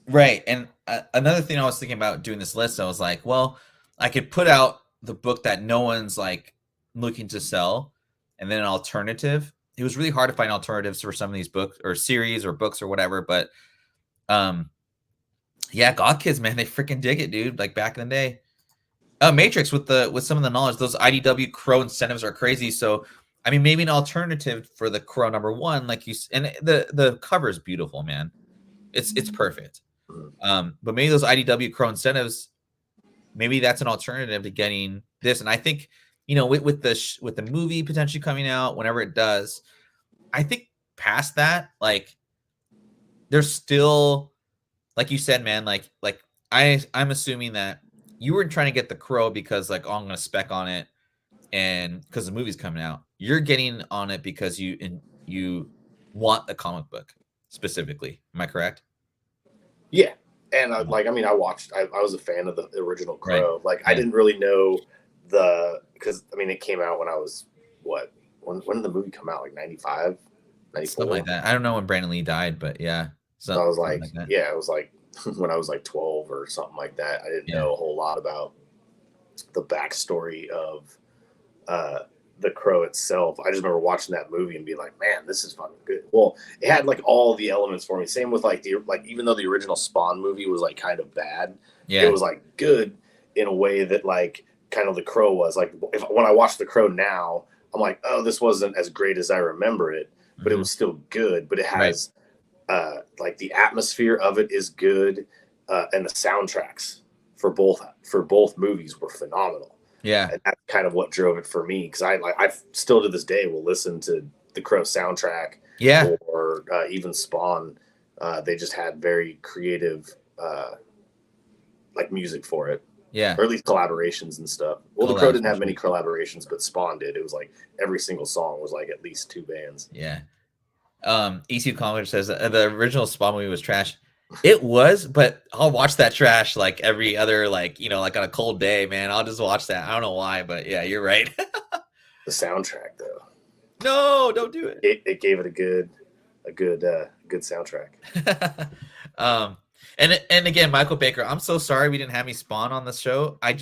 Right. And another thing I was thinking about doing this list, I was like, well, I could put out the book that no one's like looking to sell, and then an alternative. It was really hard to find alternatives for some of these books or series or books or whatever. But yeah, God Kids, man, they freaking dig it, dude. Like back in the day. Matrix with some of the knowledge, those IDW Crow incentives are crazy. So, I mean, maybe an alternative for the Crow number 1, like and the cover is beautiful, man. It's perfect. But maybe those IDW Crow incentives, maybe that's an alternative to getting this. And I think you know, with the movie potentially coming out whenever it does, I think past that, like there's still, like you said, man, like I'm assuming that you were trying to get the Crow because like, oh, I'm gonna spec on it, and because the movie's coming out, you're getting on it because you want the comic book specifically. Am I correct? Yeah, and I mean, I watched. I was a fan of the original Right. Crow. Like, Yeah. I didn't really know because I mean, it came out when I was what? When did the movie come out? Like 95, 94? Something like that. I don't know when Brandon Lee died, but yeah. So I was Something like, like that. yeah, it was like when I was like 12 or something like that. I didn't Yeah. know a whole lot about the backstory of uh, the Crow itself. I just remember watching that movie and being like, man, this is fucking good. Well, it had like all the elements for me. Same with like even though the original Spawn movie was like kind of bad, it Yeah. was like good in a way that like kind of the Crow was. Like when I watch the Crow now, I'm like, oh, this wasn't as great as I remember it, but it was still good. But it has like the atmosphere of it is good, and the soundtracks for both movies were phenomenal. Yeah. And that's kind of what drove it for me, because I still to this day will listen to the Crow soundtrack, Yeah. or even Spawn. They just had very creative like music for it, Yeah. or at least collaborations and stuff. Well, the Crow didn't have many collaborations, but Spawn did. It was like every single song was like at least 2 bands. Yeah. EC Comics says the original Spawn movie was trash. It was, but I'll watch that trash like every other, like, you know, like on a cold day, man. I'll just watch that. I don't know why, but yeah, you're right. The soundtrack, though, No, don't do it. It gave it a good soundtrack. And again, Michael Baker, I'm so sorry we didn't have me Spawn on the show. I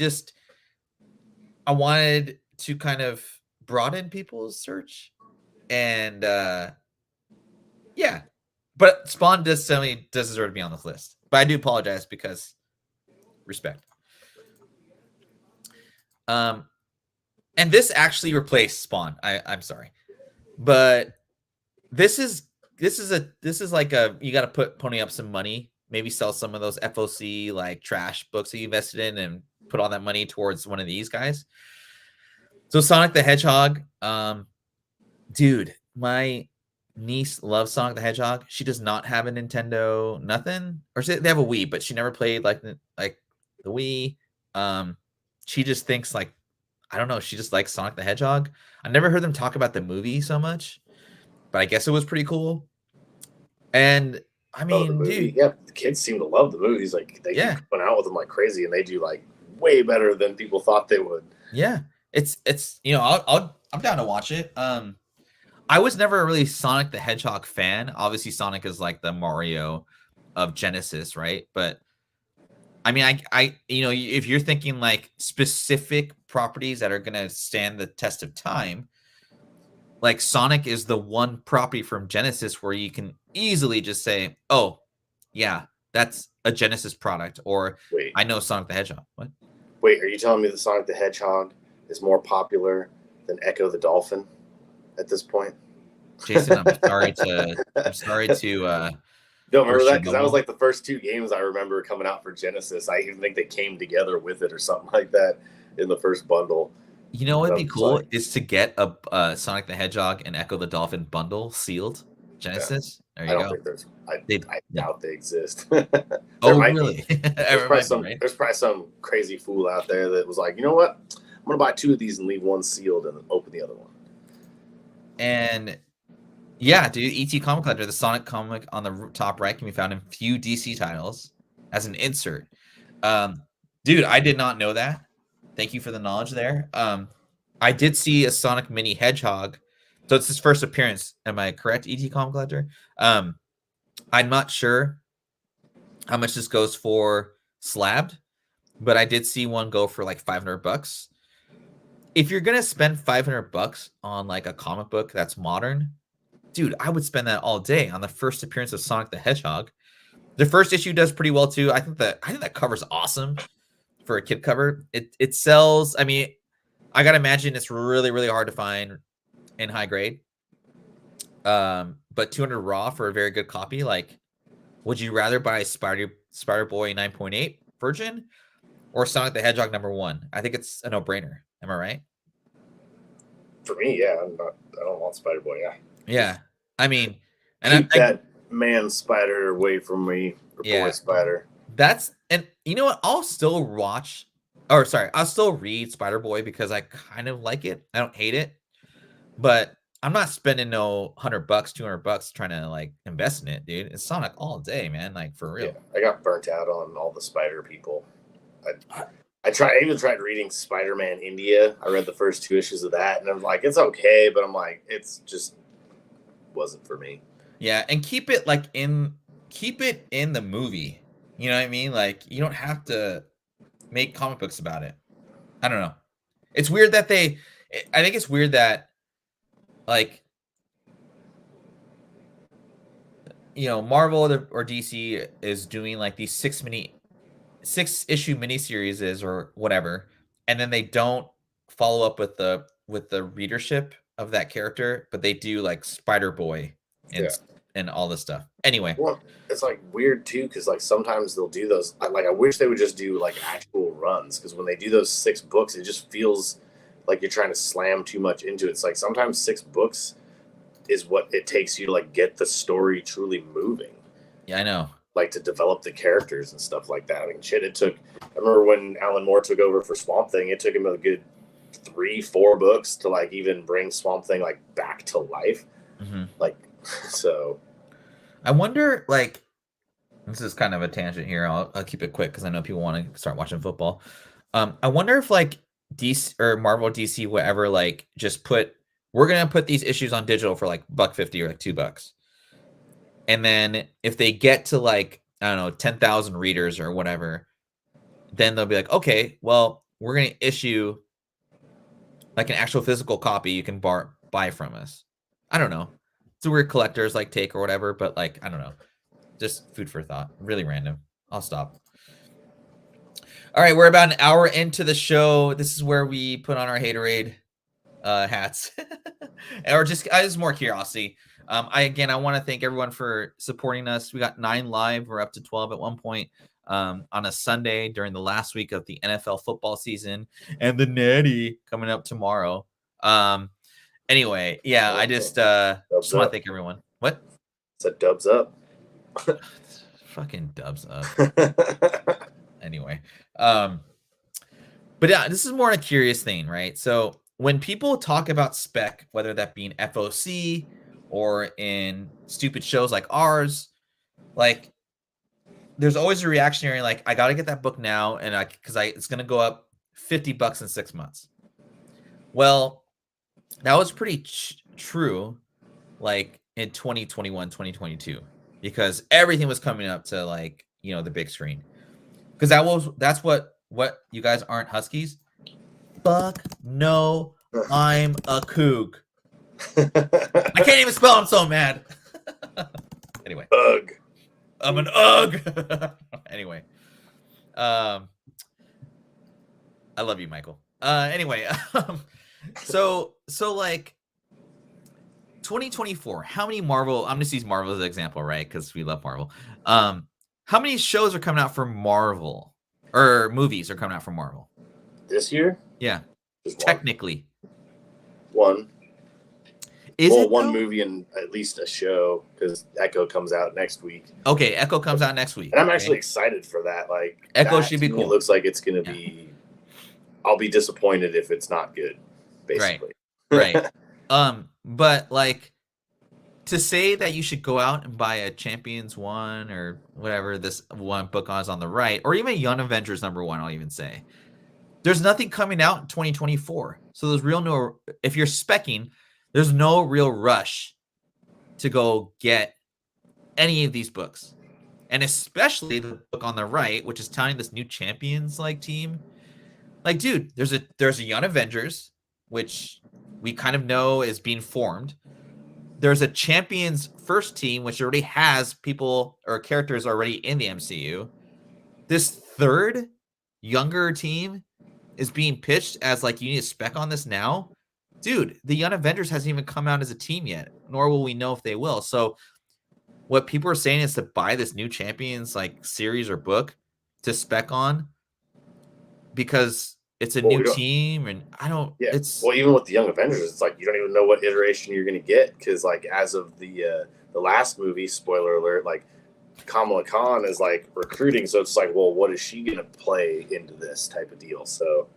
wanted to kind of broaden people's search, and yeah, but Spawn does certainly does deserve to be on this list. But I do apologize because respect. And this actually replaced Spawn. I'm sorry, but this is like a, you got to pony up some money, maybe sell some of those FOC like trash books that you invested in, and put all that money towards one of these guys. So Sonic the Hedgehog, dude, my niece loves Sonic the Hedgehog. She does not have a Nintendo, nothing, or they have a Wii, but she never played like the Wii. She just thinks like, I don't know, she just likes Sonic the Hedgehog. I never heard them talk about the movie so much, but I guess it was pretty cool. And I mean, dude, yeah, the kids seem to love the movies. Like they keep coming out with them like crazy, and they do like way better than people thought they would. Yeah, it's you know, I'm down to watch it. I was never a really Sonic the Hedgehog fan. Obviously, Sonic is like the Mario of Genesis, right? But I mean, I you know, if you're thinking like specific properties that are gonna stand the test of time, like Sonic is the one property from Genesis where you can easily just say, oh, yeah, that's a Genesis product, or I know Sonic the Hedgehog. What? Wait, are you telling me that Sonic the Hedgehog is more popular than Echo the Dolphin at this point? Jason, I'm sorry to don't remember that, because that was like the first 2 games I remember coming out for Genesis. I even think they came together with it or something like that in the first bundle. You know what'd be cool is to get a Sonic the Hedgehog and Echo the Dolphin bundle sealed Genesis. Yeah. There you go. I don't think there's. I doubt they exist. Oh, really? There's probably some crazy fool out there that was like, you know what? I'm gonna buy 2 of these and leave one sealed and open the other one. And yeah, dude, ET Comic Collector, the Sonic comic on the top right can be found in few DC titles as an insert. Dude, I did not know that. Thank you for the knowledge there. I did see a Sonic Mini Hedgehog. So it's his first appearance. Am I correct, ET Comic Collector? I'm not sure how much this goes for slabbed, but I did see one go for like $500. If you're gonna spend $500 on like a comic book that's modern, dude, I would spend that all day on the first appearance of Sonic the Hedgehog. The first issue does pretty well too. I think that cover's awesome for a kid cover. It sells. I mean, I gotta imagine it's really, really hard to find in high grade. But 200 raw for a very good copy. Like, would you rather buy Spider Boy 9.8 Virgin or Sonic the Hedgehog #1? I think it's a no brainer. Am I right? For me, yeah, I don't want Spider Boy. Yeah, Yeah, I mean, and keep that man spider away from me, or boy spider. And you know what? I'll still watch, or sorry, I'll still read Spider Boy because I kind of like it. I don't hate it, but I'm not spending no $100, $200 trying to like invest in it, dude. It's Sonic all day, man. Like for real. Yeah, I got burnt out on all the spider people. I even tried reading Spider-Man India. I read the first 2 issues of that, and I'm like, it's okay, but I'm like, it's just wasn't for me. Yeah, and keep it in the movie. You know what I mean? Like you don't have to make comic books about it. I don't know. It's weird that I think it's weird that like Marvel or DC is doing like these 6-issue miniseries or whatever, and then they don't follow up with the readership of that character, but they do like Spider Boy and all this stuff. Anyway, well, it's like weird too because like sometimes they'll do those. I wish they would just do like actual runs because when they do those 6 books, it just feels like you're trying to slam too much into it. It's like sometimes 6 books is what it takes you to like get the story truly moving. Yeah, I know. Like to develop the characters and stuff like that. I mean, shit, I remember when Alan Moore took over for Swamp Thing, it took him a good 3-4 books to like even bring Swamp Thing like back to life. Mm-hmm. Like, so. I wonder, like, this is kind of a tangent here. I'll keep it quick because I know people want to start watching football. I wonder if like DC or Marvel, DC, whatever, like just we're gonna put these issues on digital for like $1.50 or like $2. And then if they get to like, I don't know, 10,000 readers or whatever, then they'll be like, okay, well, we're going to issue like an actual physical copy you can buy from us. I don't know. It's a weird collector's like take or whatever, but like, I don't know. Just food for thought. Really random. I'll stop. All right, we're about an hour into the show. This is where we put on our Haterade hats. Or just more curiosity. I want to thank everyone for supporting us. We got 9 live. We're up to 12 at one point on a Sunday during the last week of the NFL football season, and the Natty coming up tomorrow. Anyway, yeah, I just want to thank everyone. What? It's a dubs up. Fucking dubs up. Anyway, but yeah, this is more a curious thing, right? So when people talk about Spec, whether that be in FOC or in stupid shows like ours, like there's always a reactionary like, I gotta get that book now, and it's gonna go up $50 in 6 months. Well, that was pretty true, like in 2021, 2022, because everything was coming up to like the big screen. Because that's what you guys aren't Huskies. Fuck no, I'm a Coug. I can't even spell. I'm so mad. Anyway, Ugh. I'm an ugh. Anyway, I love you, Michael. Anyway, so like 2024. How many Marvel? I'm gonna use Marvel as an example, right? Because we love Marvel. How many shows are coming out from Marvel, or movies are coming out from Marvel this year? Yeah, technically one. Is it one movie and at least a show, because Echo comes out next week. Okay, Echo comes out next week, and I'm actually excited for that. Like, Echo should be cool. It looks like it's gonna be. I'll be disappointed if it's not good. Basically, right. But like, to say that you should go out and buy a Champions 1 or whatever this one book is on the right, or even Young Avengers #1, I'll even say, there's nothing coming out in 2024. So there's if you're specking, there's no real rush to go get any of these books. And especially the book on the right, which is telling this new Champions like team. Like, dude, there's a Young Avengers, which we kind of know is being formed. There's a Champions first team, which already has people or characters already in the MCU. This third younger team is being pitched as like, you need to spec on this now. Dude, the Young Avengers hasn't even come out as a team yet, nor will we know if they will. So what people are saying is to buy this new Champions like series or book to spec on, because it's a Well, new team, and I don't. yeah. It's Well, even with the Young Avengers, it's like you don't even know what iteration you're going to get because, like, as of the last movie, spoiler alert, like Kamala Khan is like recruiting, so it's like, well, what is she going to play into this type of deal? So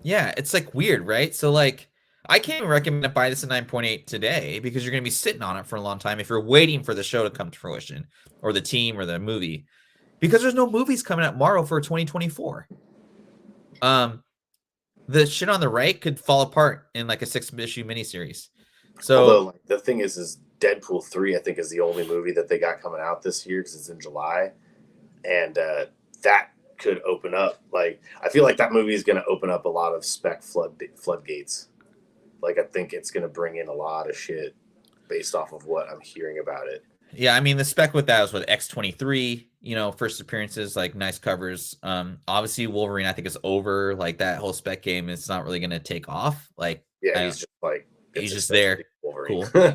yeah, it's like weird, right? So like, I can't even recommend buy this at 9.8 today because you're gonna be sitting on it for a long time if you're waiting for the show to come to fruition or the team or the movie because there's no movies coming out tomorrow for 2024. The shit on the right could fall apart in like a 6-issue miniseries. although So like the thing is Deadpool 3 I think is the only movie that they got coming out this year because it's in July, and that could open up. Like I feel like that movie is going to open up a lot of spec floodgates. Like I think it's going to bring in a lot of shit based off of what I'm hearing about it. yeah, I mean the spec with that was with X-23, first appearances, like nice covers. Obviously Wolverine I think is over. Like that whole spec game is not really gonna take off. Like Yeah, he's just like he's just there. Wolverine. Cool.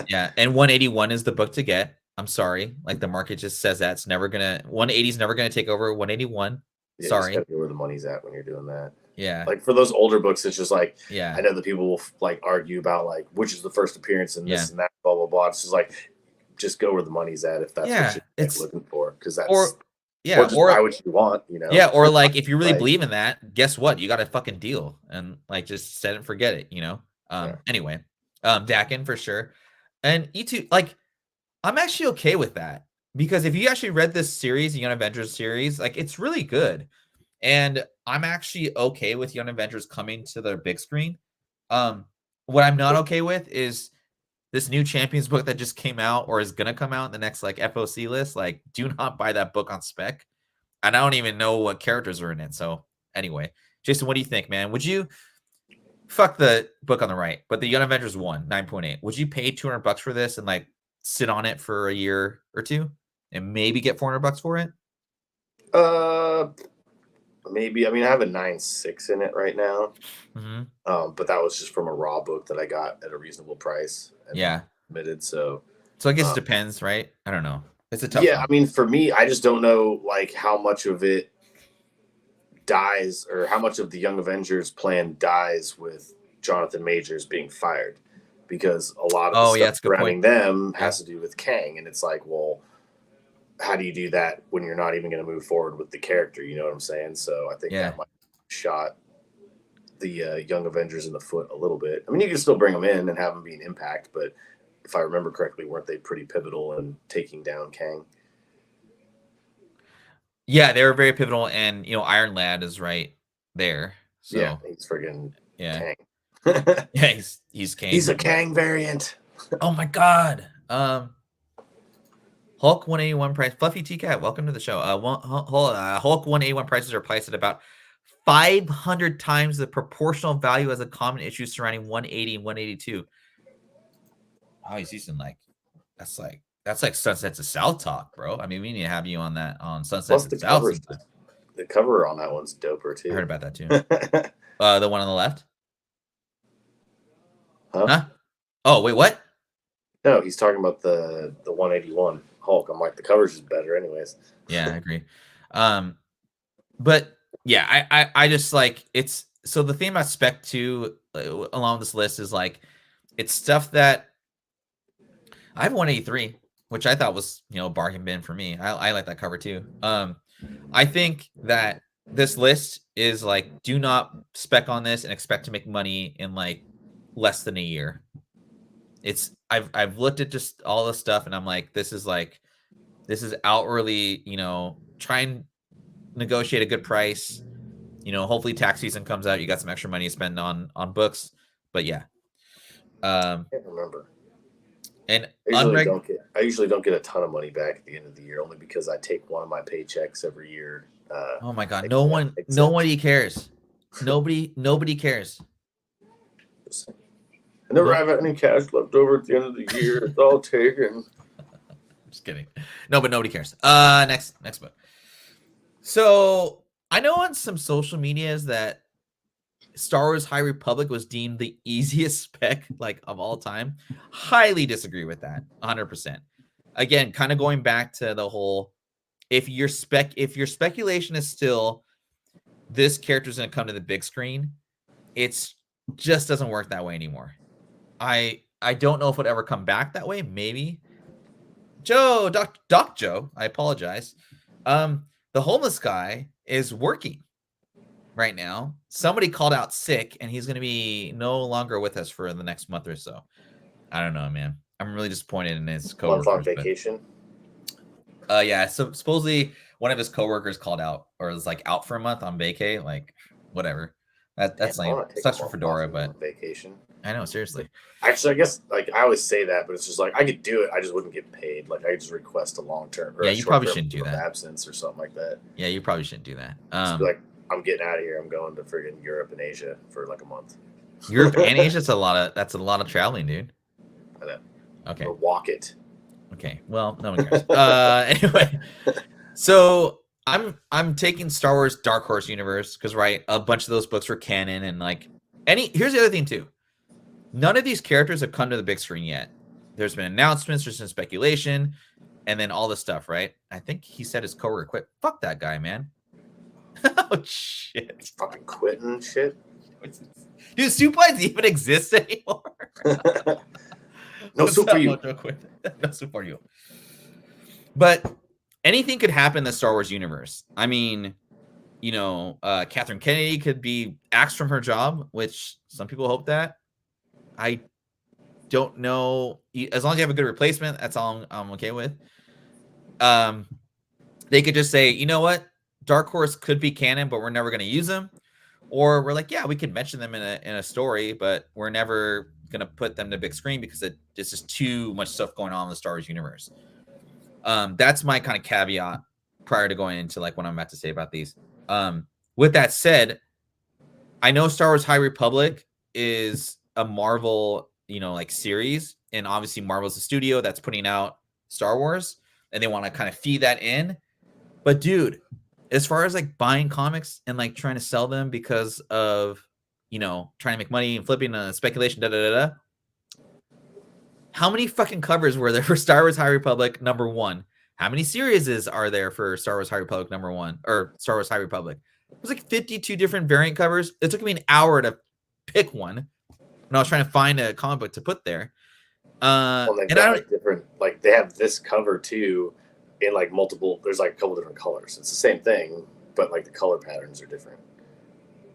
Yeah, and 181 is the book to get. I'm sorry. Like the market just says that. It's never gonna 180 is never gonna take over 181. Yeah, Sorry. you just gotta know where the money's at when you're doing that. Yeah. Like for those older books, it's just like Yeah. I know that people will like argue about like which is the first appearance and this and that, blah blah blah. It's just like just go where the money's at if that's what you're like, looking for, because that's or just buy what you want, Yeah, or like if you really believe in that, guess what? You got a fucking deal, and like just set it and forget it. Anyway, Dakin for sure, and E2 like I'm actually okay with that because if you actually read this series, the Young Avengers series, like it's really good. And I'm actually okay with Young Avengers coming to the big screen. What I'm not okay with is this new Champions book that just came out or is gonna come out in the next like FOC list. Like, do not buy that book on spec. And I don't even know what characters are in it. So anyway, Jason, what do you think, man? Would you fuck the book on the right, but the Young Avengers 9.8? Would you pay $200 for this and like sit on it for a year or two and maybe get $400 for it? Maybe. I mean, I have a 9.6 in it right now. Mm-hmm. But that was just from a raw book that I got at a reasonable price. And yeah. Admitted. So I guess it depends, right? I don't know. It's a tough one. I mean, for me, I just don't know like how much of it dies or how much of the Young Avengers plan dies with Jonathan Majors being fired, because a lot of the stuff surrounding them has to do with Kang, and it's like, well, how do you do that when you're not even going to move forward with the character? You know what I'm saying? So I think that might shot the Young Avengers in the foot a little bit. I mean, you can still bring them in and have them be an impact, but if I remember correctly, weren't they pretty pivotal in taking down Kang? Yeah, they were very pivotal, and Iron Lad is right there. So yeah, he's friggin' Kang. Yeah, he's Kang. He's a Kang variant. Oh my god. Hulk 181 price. Fluffy T-Cat, welcome to the show. Hulk 181 prices are priced at about 500 times the proportional value as a common issue surrounding 180 and 182. Oh, he's using that's like Sunset to South talk, bro. I mean, we need to have you on that on Sunset to South. The cover on that one's doper too. I heard about that too. The one on the left. Huh? Oh, wait, what? No, he's talking about the 181 Hulk. I'm like, the cover's just better anyways. Yeah, I agree. But yeah, I just like it's so the thing about Spec 2 along this list is like it's stuff that I have 183, which I thought was a bargain bin for me. I like that cover too. I think that this list is like, do not spec on this and expect to make money in like less than a year. It's I've looked at just all this stuff and I'm like, this is outwardly, try and negotiate a good price. Hopefully tax season comes out, you got some extra money to spend on books. But yeah. I can't remember. And I usually don't get a ton of money back at the end of the year, only because I take one of my paychecks every year. Oh my god, nobody cares. Nobody cares. I never have any cash left over at the end of the year. It's all taken. Just kidding. No, but nobody cares. Next book. So I know on some social medias that Star Wars High Republic was deemed the easiest spec like of all time. Highly disagree with that. 100%. Again, kind of going back to the whole, if your speculation is still this character's going to come to the big screen. It's just doesn't work that way anymore. I don't know if it would ever come back that way. Maybe. Joe, Doc Joe, I apologize. The homeless guy is working right now. Somebody called out sick, and he's going to be no longer with us for the next month or so. I don't know, man. I'm really disappointed in his coworkers. Month on vacation. Yeah. So supposedly one of his coworkers called out, or was like out for a month on vacay. Like, whatever. That's like sucks for Fedora, but vacation. I know, seriously. Actually, I guess like I always say that, but it's just like I could do it. I just wouldn't get paid. Like I could just request a long term. Yeah, you probably shouldn't do that. Absence or something like that. Yeah, you probably shouldn't do that. Just be like, I'm getting out of here. I'm going to friggin' Europe and Asia for like a month. Europe and Asia, that's a lot of traveling, dude. I know. Okay. Or walk it. Okay. Well, no one cares. Anyway, so I'm taking Star Wars Dark Horse universe because right, a bunch of those books were canon, and like here's the other thing too. None of these characters have come to the big screen yet. There's been announcements, there's been speculation, and then all this stuff, right? I think he said his coworker quit. Fuck that guy, man. Oh shit! He's fucking quitting shit. Dude, Suplines even exist anymore? No soup for you. No soup for you. But anything could happen in the Star Wars universe. I mean, you know, Catherine Kennedy could be axed from her job, which some people hope that. I don't know. As long as you have a good replacement, that's all I'm okay with. They could just say, you know what? Dark Horse could be canon, but we're never going to use them. Or we're like, yeah, we could mention them in a story, but we're never going to put them to big screen because it's just too much stuff going on in the Star Wars universe. That's my kind of caveat prior to going into like what I'm about to say about these. With that said, I know Star Wars High Republic is a Marvel, you know, like series, and obviously Marvel's the studio that's putting out Star Wars, and they want to kind of feed that in. But dude, as far as like buying comics and like trying to sell them because of, you know, trying to make money and flipping speculation, how many fucking covers were there for Star Wars High Republic #1? How many series are there for Star Wars High Republic #1 or Star Wars High Republic? It was like 52 different variant covers. It took me an hour to pick one, and I was trying to find a comic book to put there. Well, and got, like, different, like they have this cover too in like multiple. There's like a couple different colors. It's the same thing, but like the color patterns are different.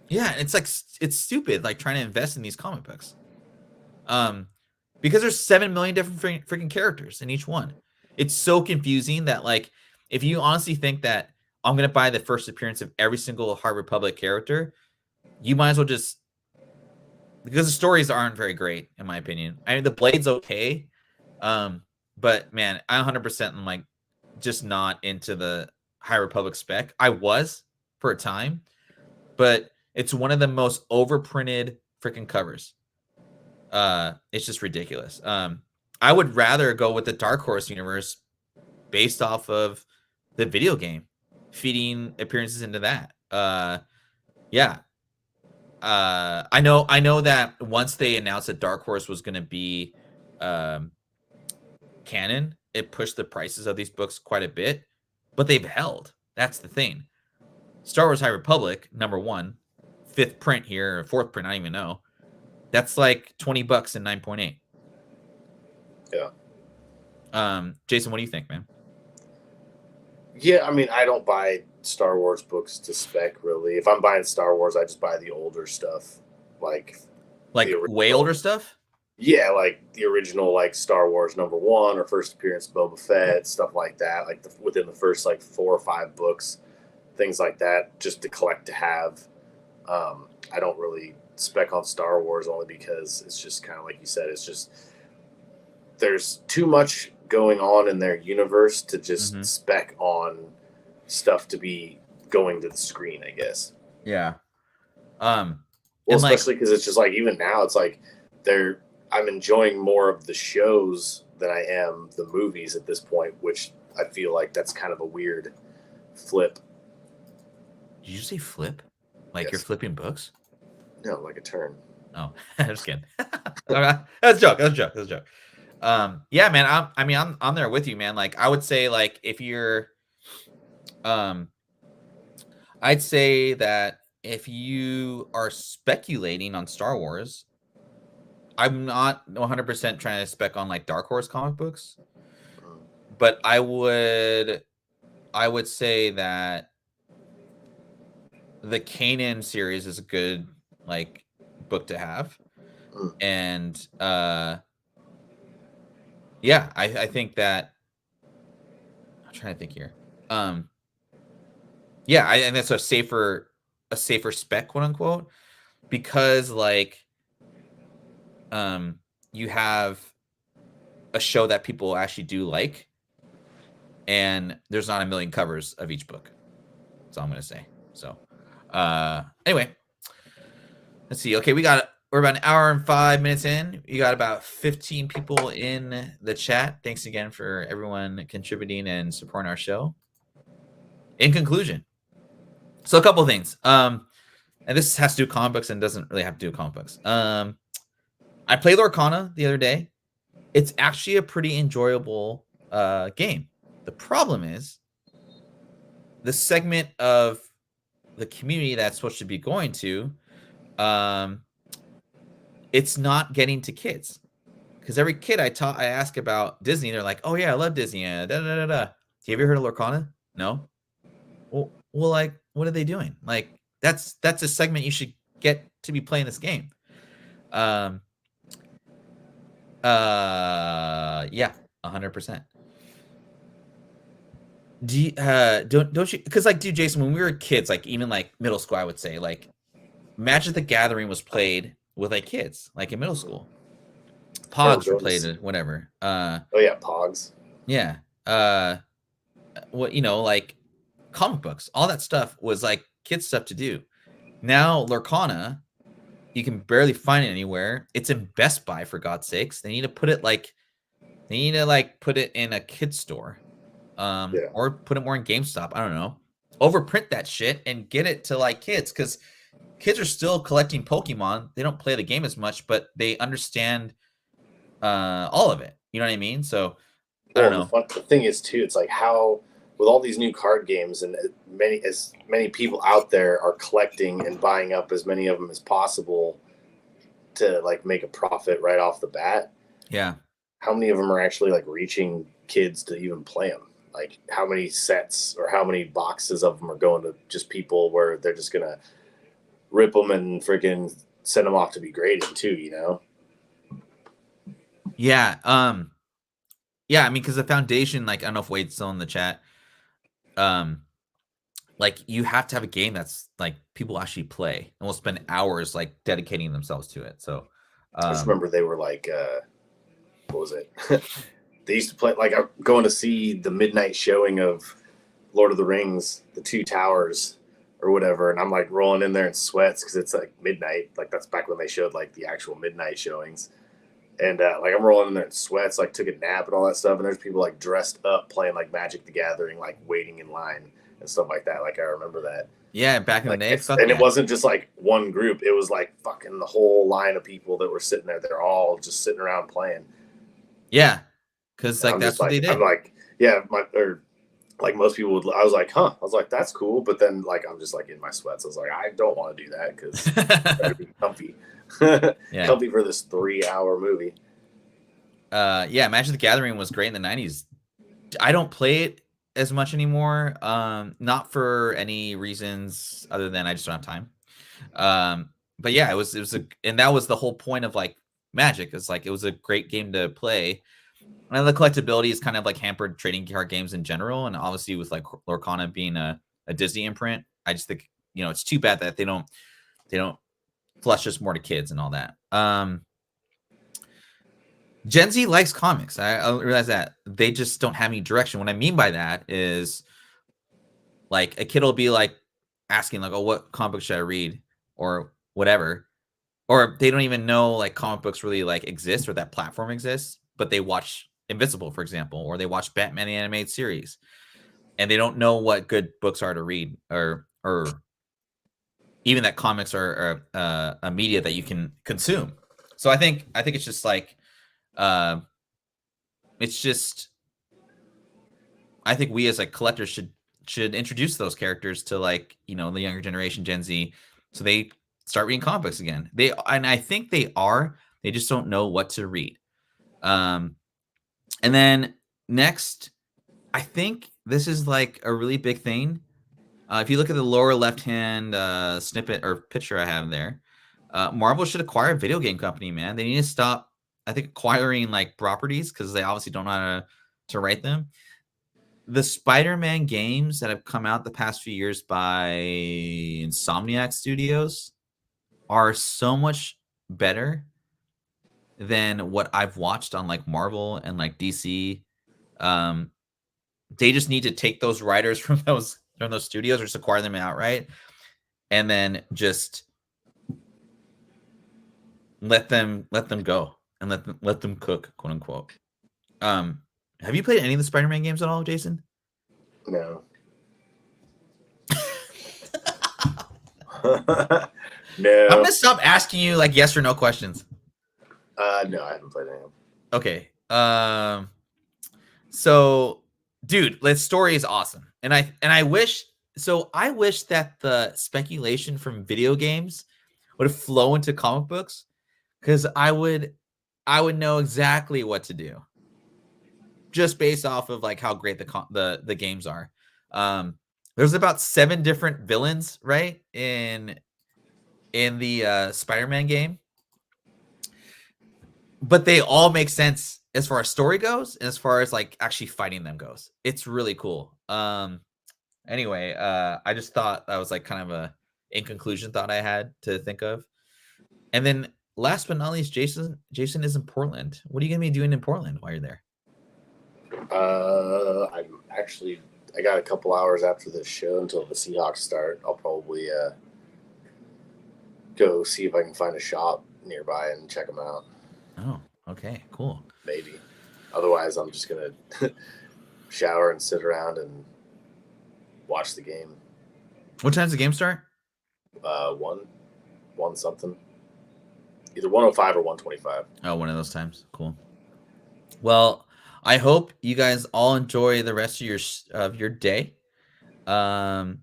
Yeah, it's like it's stupid, like trying to invest in these comic books. Because there's 7 million different freaking characters in each one. It's so confusing that like if you honestly think that I'm gonna buy the first appearance of every single High Republic character, you might as well just, because the stories aren't very great in my opinion. I mean the Blade's okay, but man, I 100% am like just not into the High Republic spec. I was for a time, but it's one of the most overprinted freaking covers. It's just ridiculous. I would rather go with the Dark Horse universe based off of the video game, feeding appearances into that. Yeah. I know that once they announced that Dark Horse was going to be canon, it pushed the prices of these books quite a bit, but they've held. That's the thing. Star Wars High Republic #1, 5th print here, or 4th print, I don't even know. That's like $20 and 9.8. Yeah. Jason, what do you think, man? Yeah, I mean, I don't buy Star Wars books to spec really. If I'm buying Star Wars, I just buy the older stuff, like way older stuff. Yeah, like the original, like Star Wars #1 or first appearance of Boba Fett, stuff like that. Like within the first like 4 or 5 books, things like that, just to collect to have. I don't really spec on Star Wars only because it's just kind of like you said. It's just there's too much going on in their universe to just spec on stuff to be going to the screen, I guess. Yeah. Well, especially because it's just like even now, it's like I'm enjoying more of the shows than I am the movies at this point, which I feel like that's kind of a weird flip. Did you say flip? Like you're flipping books? No, like a turn. Oh, I'm just kidding. That's a joke. Yeah, man. I'm there with you, man. Like I would say, like if you're, I'd say that if you are speculating on Star Wars, I'm not 100% trying to spec on like Dark Horse comic books, but I would say that the Kanan series is a good like book to have. And yeah, I think that I'm trying to think here. Yeah, and that's a safer spec, quote unquote, because like you have a show that people actually do like, and there's not a million covers of each book. That's all I'm gonna say. So anyway, let's see. Okay, we're about an hour and 5 minutes in. You got about 15 people in the chat. Thanks again for everyone contributing and supporting our show. In conclusion, so a couple of things. And this has to do with comic books and doesn't really have to do with comic books. I played Lorcana the other day. It's actually a pretty enjoyable game. The problem is the segment of the community that's supposed to be going to, it's not getting to kids. Because every kid I ask about Disney, they're like, "Oh yeah, I love Disney." Da, da, da, da. Have you ever heard of Lorcana? No. Well, like, what are they doing? Like, that's a segment you should get to be playing this game. Yeah, 100%. Do you, don't you? Because like, dude, Jason, when we were kids, like even like middle school, I would say like Magic the Gathering was played with like kids, like in middle school. Pogs were played, whatever. Oh yeah, Pogs. Yeah. What like comic books, all that stuff was like kids stuff to do. Now Lorcana, you can barely find it anywhere. It's in Best Buy, for God's sakes. They need to put it in a kid store, or put it more in GameStop. I don't know. Overprint that shit and get it to like kids, because kids are still collecting Pokemon. They don't play the game as much, but they understand all of it. You know what I mean? So I don't know. The thing is too, it's like how with all these new card games and as many people out there are collecting and buying up as many of them as possible to like make a profit right off the bat. Yeah. How many of them are actually like reaching kids to even play them? Like how many sets or how many boxes of them are going to just people where they're just gonna rip them and freaking send them off to be graded too, you know? Yeah. Yeah, I mean, because the foundation, like, I don't know if Wade's still in the chat. Like, you have to have a game that's like people actually play and will spend hours like dedicating themselves to it. So I just remember they were like, what was it? They used to play, like, I'm going to see the midnight showing of Lord of the Rings, The Two Towers, or whatever, and I'm like rolling in there in sweats because it's like midnight. Like that's back when they showed like the actual midnight showings, and like I'm rolling in there in sweats, like took a nap and all that stuff. And there's people like dressed up playing like Magic the Gathering, like waiting in line and stuff like that. Like I remember that. Yeah, back in the day, and it wasn't just like one group; it was like fucking the whole line of people that were sitting there. They're all just sitting around playing. Yeah, because like that's what they did. I'm like, yeah, like most people would. I was like, huh. I was like, that's cool. But then like I'm just like in my sweats. I was like, I don't want to do that because I gotta be comfy. Yeah. Comfy for this 3-hour movie. Yeah, Magic the Gathering was great in the 90s. I don't play it as much anymore. Not for any reasons other than I just don't have time. But yeah, and that was the whole point of like Magic. It's like it was a great game to play. And the collectability is kind of like hampered trading card games in general, and obviously with like Lorcana being a Disney imprint, I just think it's too bad that they don't flush us more to kids and all that. Gen Z likes comics. I realize that they just don't have any direction. What I mean by that is like a kid will be like asking like, "Oh, what comic book should I read?" or whatever, or they don't even know like comic books really like exist or that platform exists, but they watch Invincible, for example, or they watch Batman the animated series, and they don't know what good books are to read, or even that comics are a media that you can consume. So I think it's just like, it's just, I think we as like collectors should introduce those characters to like the younger generation, Gen Z, So they start reading comic books again. And I think they just don't know what to read. And then next, I think this is like a really big thing. If you look at the lower left-hand snippet or picture I have there, Marvel should acquire a video game company, man. They need to stop, I think, acquiring like properties because they obviously don't know how to write them. The Spider-Man games that have come out the past few years by Insomniac Studios are so much better than what I've watched on like Marvel and like DC. They just need to take those writers from those studios or just acquire them outright, and then just let them go and let them cook, quote unquote. Have you played any of the Spider-Man games at all, Jason? No. No. I'm gonna stop asking you like yes or no questions. No, I haven't played any of them. Okay. So, dude, the story is awesome, and I wish that the speculation from video games would flow into comic books, because I would know exactly what to do just based off of like how great the games are. There's about 7 different villains, right, in the Spider-Man game, but they all make sense as far as story goes and as far as like actually fighting them goes. It's really cool. Anyway, I just thought that was like kind of a in conclusion thought I had to think of. And then last but not least, Jason is in Portland. What are you gonna be doing in Portland while you're there? I got a couple hours after this show until the Seahawks start. I'll probably go see if I can find a shop nearby and check them out. Oh, okay, cool. Maybe. Otherwise, I'm just gonna shower and sit around and watch the game. What time's the game start? 1 something. Either 105 or 125. Oh, one of those times. Cool. Well, I hope you guys all enjoy the rest of your day. And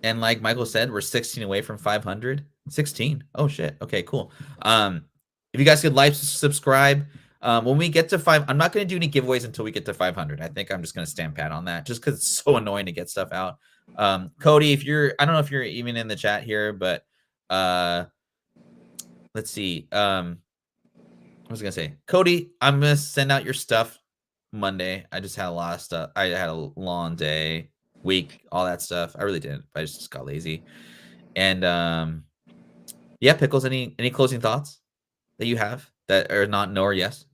like Michael said, we're 16 away from 500. 16. Oh shit. Okay, cool. If you guys could like, subscribe. When we get to 5, I'm not going to do any giveaways until we get to 500. I think I'm just going to stand pat on that, just because it's so annoying to get stuff out. Cody, I don't know if you're even in the chat here, but let's see. I was gonna say, Cody, I'm gonna send out your stuff Monday. I just had a lot of stuff. I had a long day, week, all that stuff. I really didn't. I just got lazy. And yeah, Pickles, any closing thoughts that you have that are not no or yes?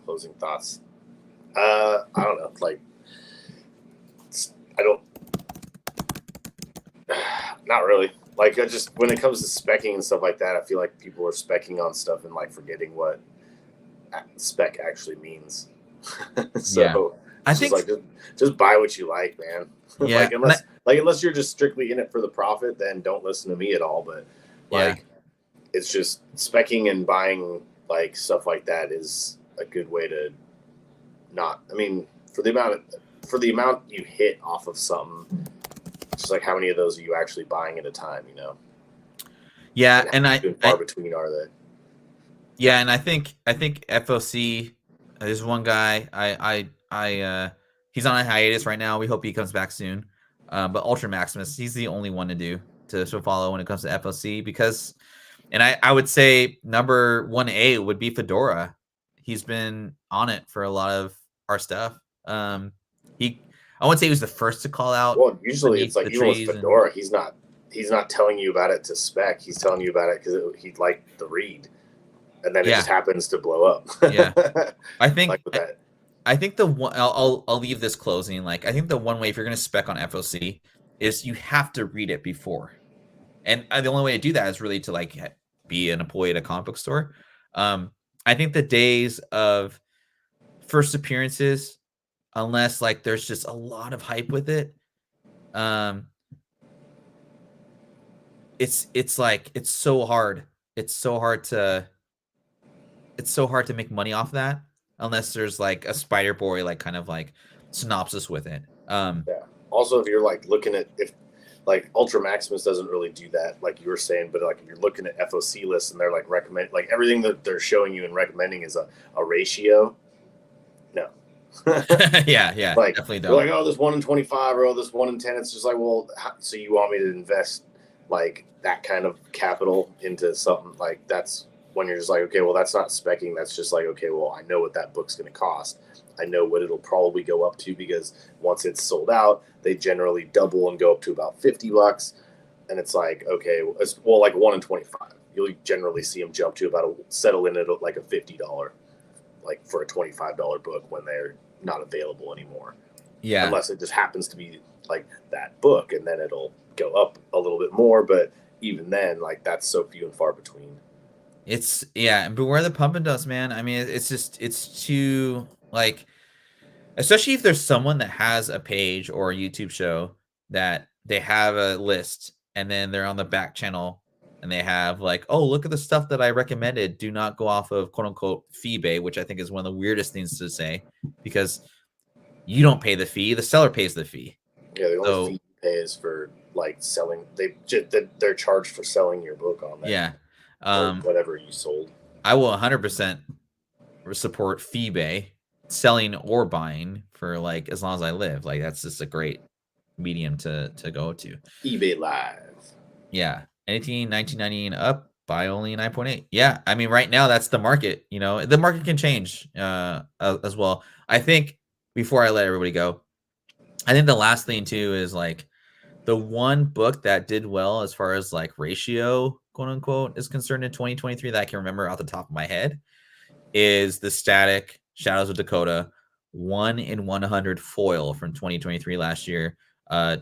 Closing thoughts. I don't know. Like, I don't. Not really. Like, I just, when it comes to specking and stuff like that, I feel like people are specking on stuff and like forgetting what spec actually means. So yeah. I think like just buy what you like, man. Yeah. unless you're just strictly in it for the profit, then don't listen to me at all. But like, it's just specking and buying like stuff like that is a good way to not. I mean, for the amount you hit off of something. It's like, how many of those are you actually buying at a time, you know? Yeah, and far between are they? Yeah, and I think FOC is one guy. He's on a hiatus right now. We hope he comes back soon. But Ultra Maximus, he's the only one to follow when it comes to FOC, because, and I would say number 1A would be Fedora. He's been on it for a lot of our stuff. I wouldn't say he was the first to call out. Well, usually it's like, even with Fedora, he's not telling you about it to spec. He's telling you about it because he liked the read, and then it just happens to blow up. Yeah, I think like with that. I think the one I'll leave this closing. Like, I think the one way, if you're going to spec on FOC, is you have to read it before, and the only way to do that is really to like be an employee at a comic book store. I think the days of first appearances, unless like there's just a lot of hype with it, it's like it's so hard to make money off that, unless there's like a Spider Boy like kind of like synopsis with it. also if you're like looking at if like Ultra Maximus doesn't really do that, like you were saying, but like if you're looking at FOC lists and they're like recommend like everything that they're showing you and recommending is a ratio. No. Yeah, like definitely they're don't. like, oh, this 1 in 25 or oh, this 1 in 10. It's just like, well, so you want me to invest like that kind of capital into something like that's when you're just like, okay, well, that's not specking. That's just like, okay, well, I know what that book's going to cost. I know what it'll probably go up to because once it's sold out, they generally double and go up to about $50. And it's like, okay, well, like 1 in 25. You'll generally see them jump to settle in at like a $50, like for a $25 book when they're not available anymore. Yeah. Unless it just happens to be like that book, and then it'll go up a little bit more. But even then, like that's so few and far between. It's beware the pump and dust, man. I mean, it's too like, especially if there's someone that has a page or a YouTube show that they have a list and then they're on the back channel and they have like, oh, look at the stuff that I recommended. Do not go off of quote unquote fee, which I think is one of the weirdest things to say because you don't pay the fee, the seller pays the fee. Yeah, the only fee you pay is for like selling. They're charged for selling your book on there. Yeah. Or whatever you sold. I will 100% support fee selling or buying for like as long as I live. Like that's just a great medium to go to. eBay Live. Yeah. Anything 1990 and up, buy only 9.8. Yeah. I mean, right now that's the market. You know, the market can change as well. I think before I let everybody go, I think the last thing too is like the one book that did well as far as like ratio, quote unquote, is concerned in 2023 that I can remember off the top of my head is the Static Shadows of Dakota 1 in 100 foil from 2023 last year.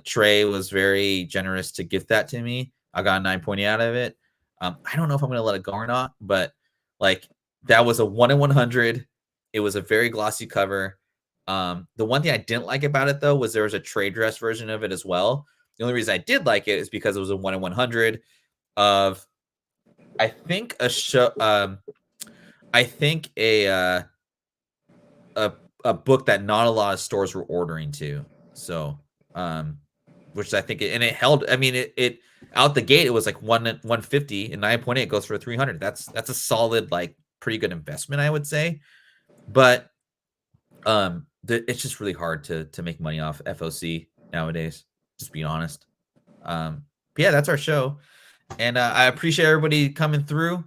Trey was very generous to gift that to me. I got a 9.8 out of it. I don't know if I'm going to let it go or not, but like that was a 1 in 100. It was a very glossy cover. The one thing I didn't like about it though was there was a trade dress version of it as well. The only reason I did like it is because it was a 1 in 100 of, I think a show. I think a book that not a lot of stores were ordering to. So, which I think it held. I mean, it out the gate it was like 150 and 9.8 goes for 300. That's a solid, like pretty good investment, I would say. But it's just really hard to make money off FOC nowadays. Just being honest. But yeah, that's our show, and I appreciate everybody coming through.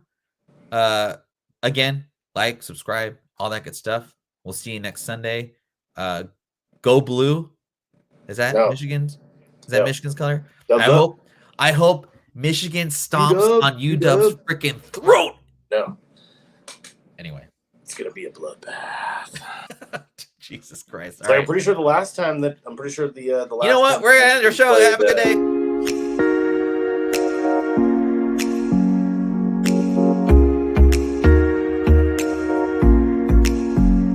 Again, like, subscribe, all that good stuff. We'll see you next Sunday. Go blue. Is that Michigan's? Is that Michigan's color? I hope Michigan stomps on UW's freaking throat. No. Anyway, it's gonna be a bloodbath. Jesus Christ! So I'm pretty sure the last time the last. You know what? We're gonna end our show. Have a good day.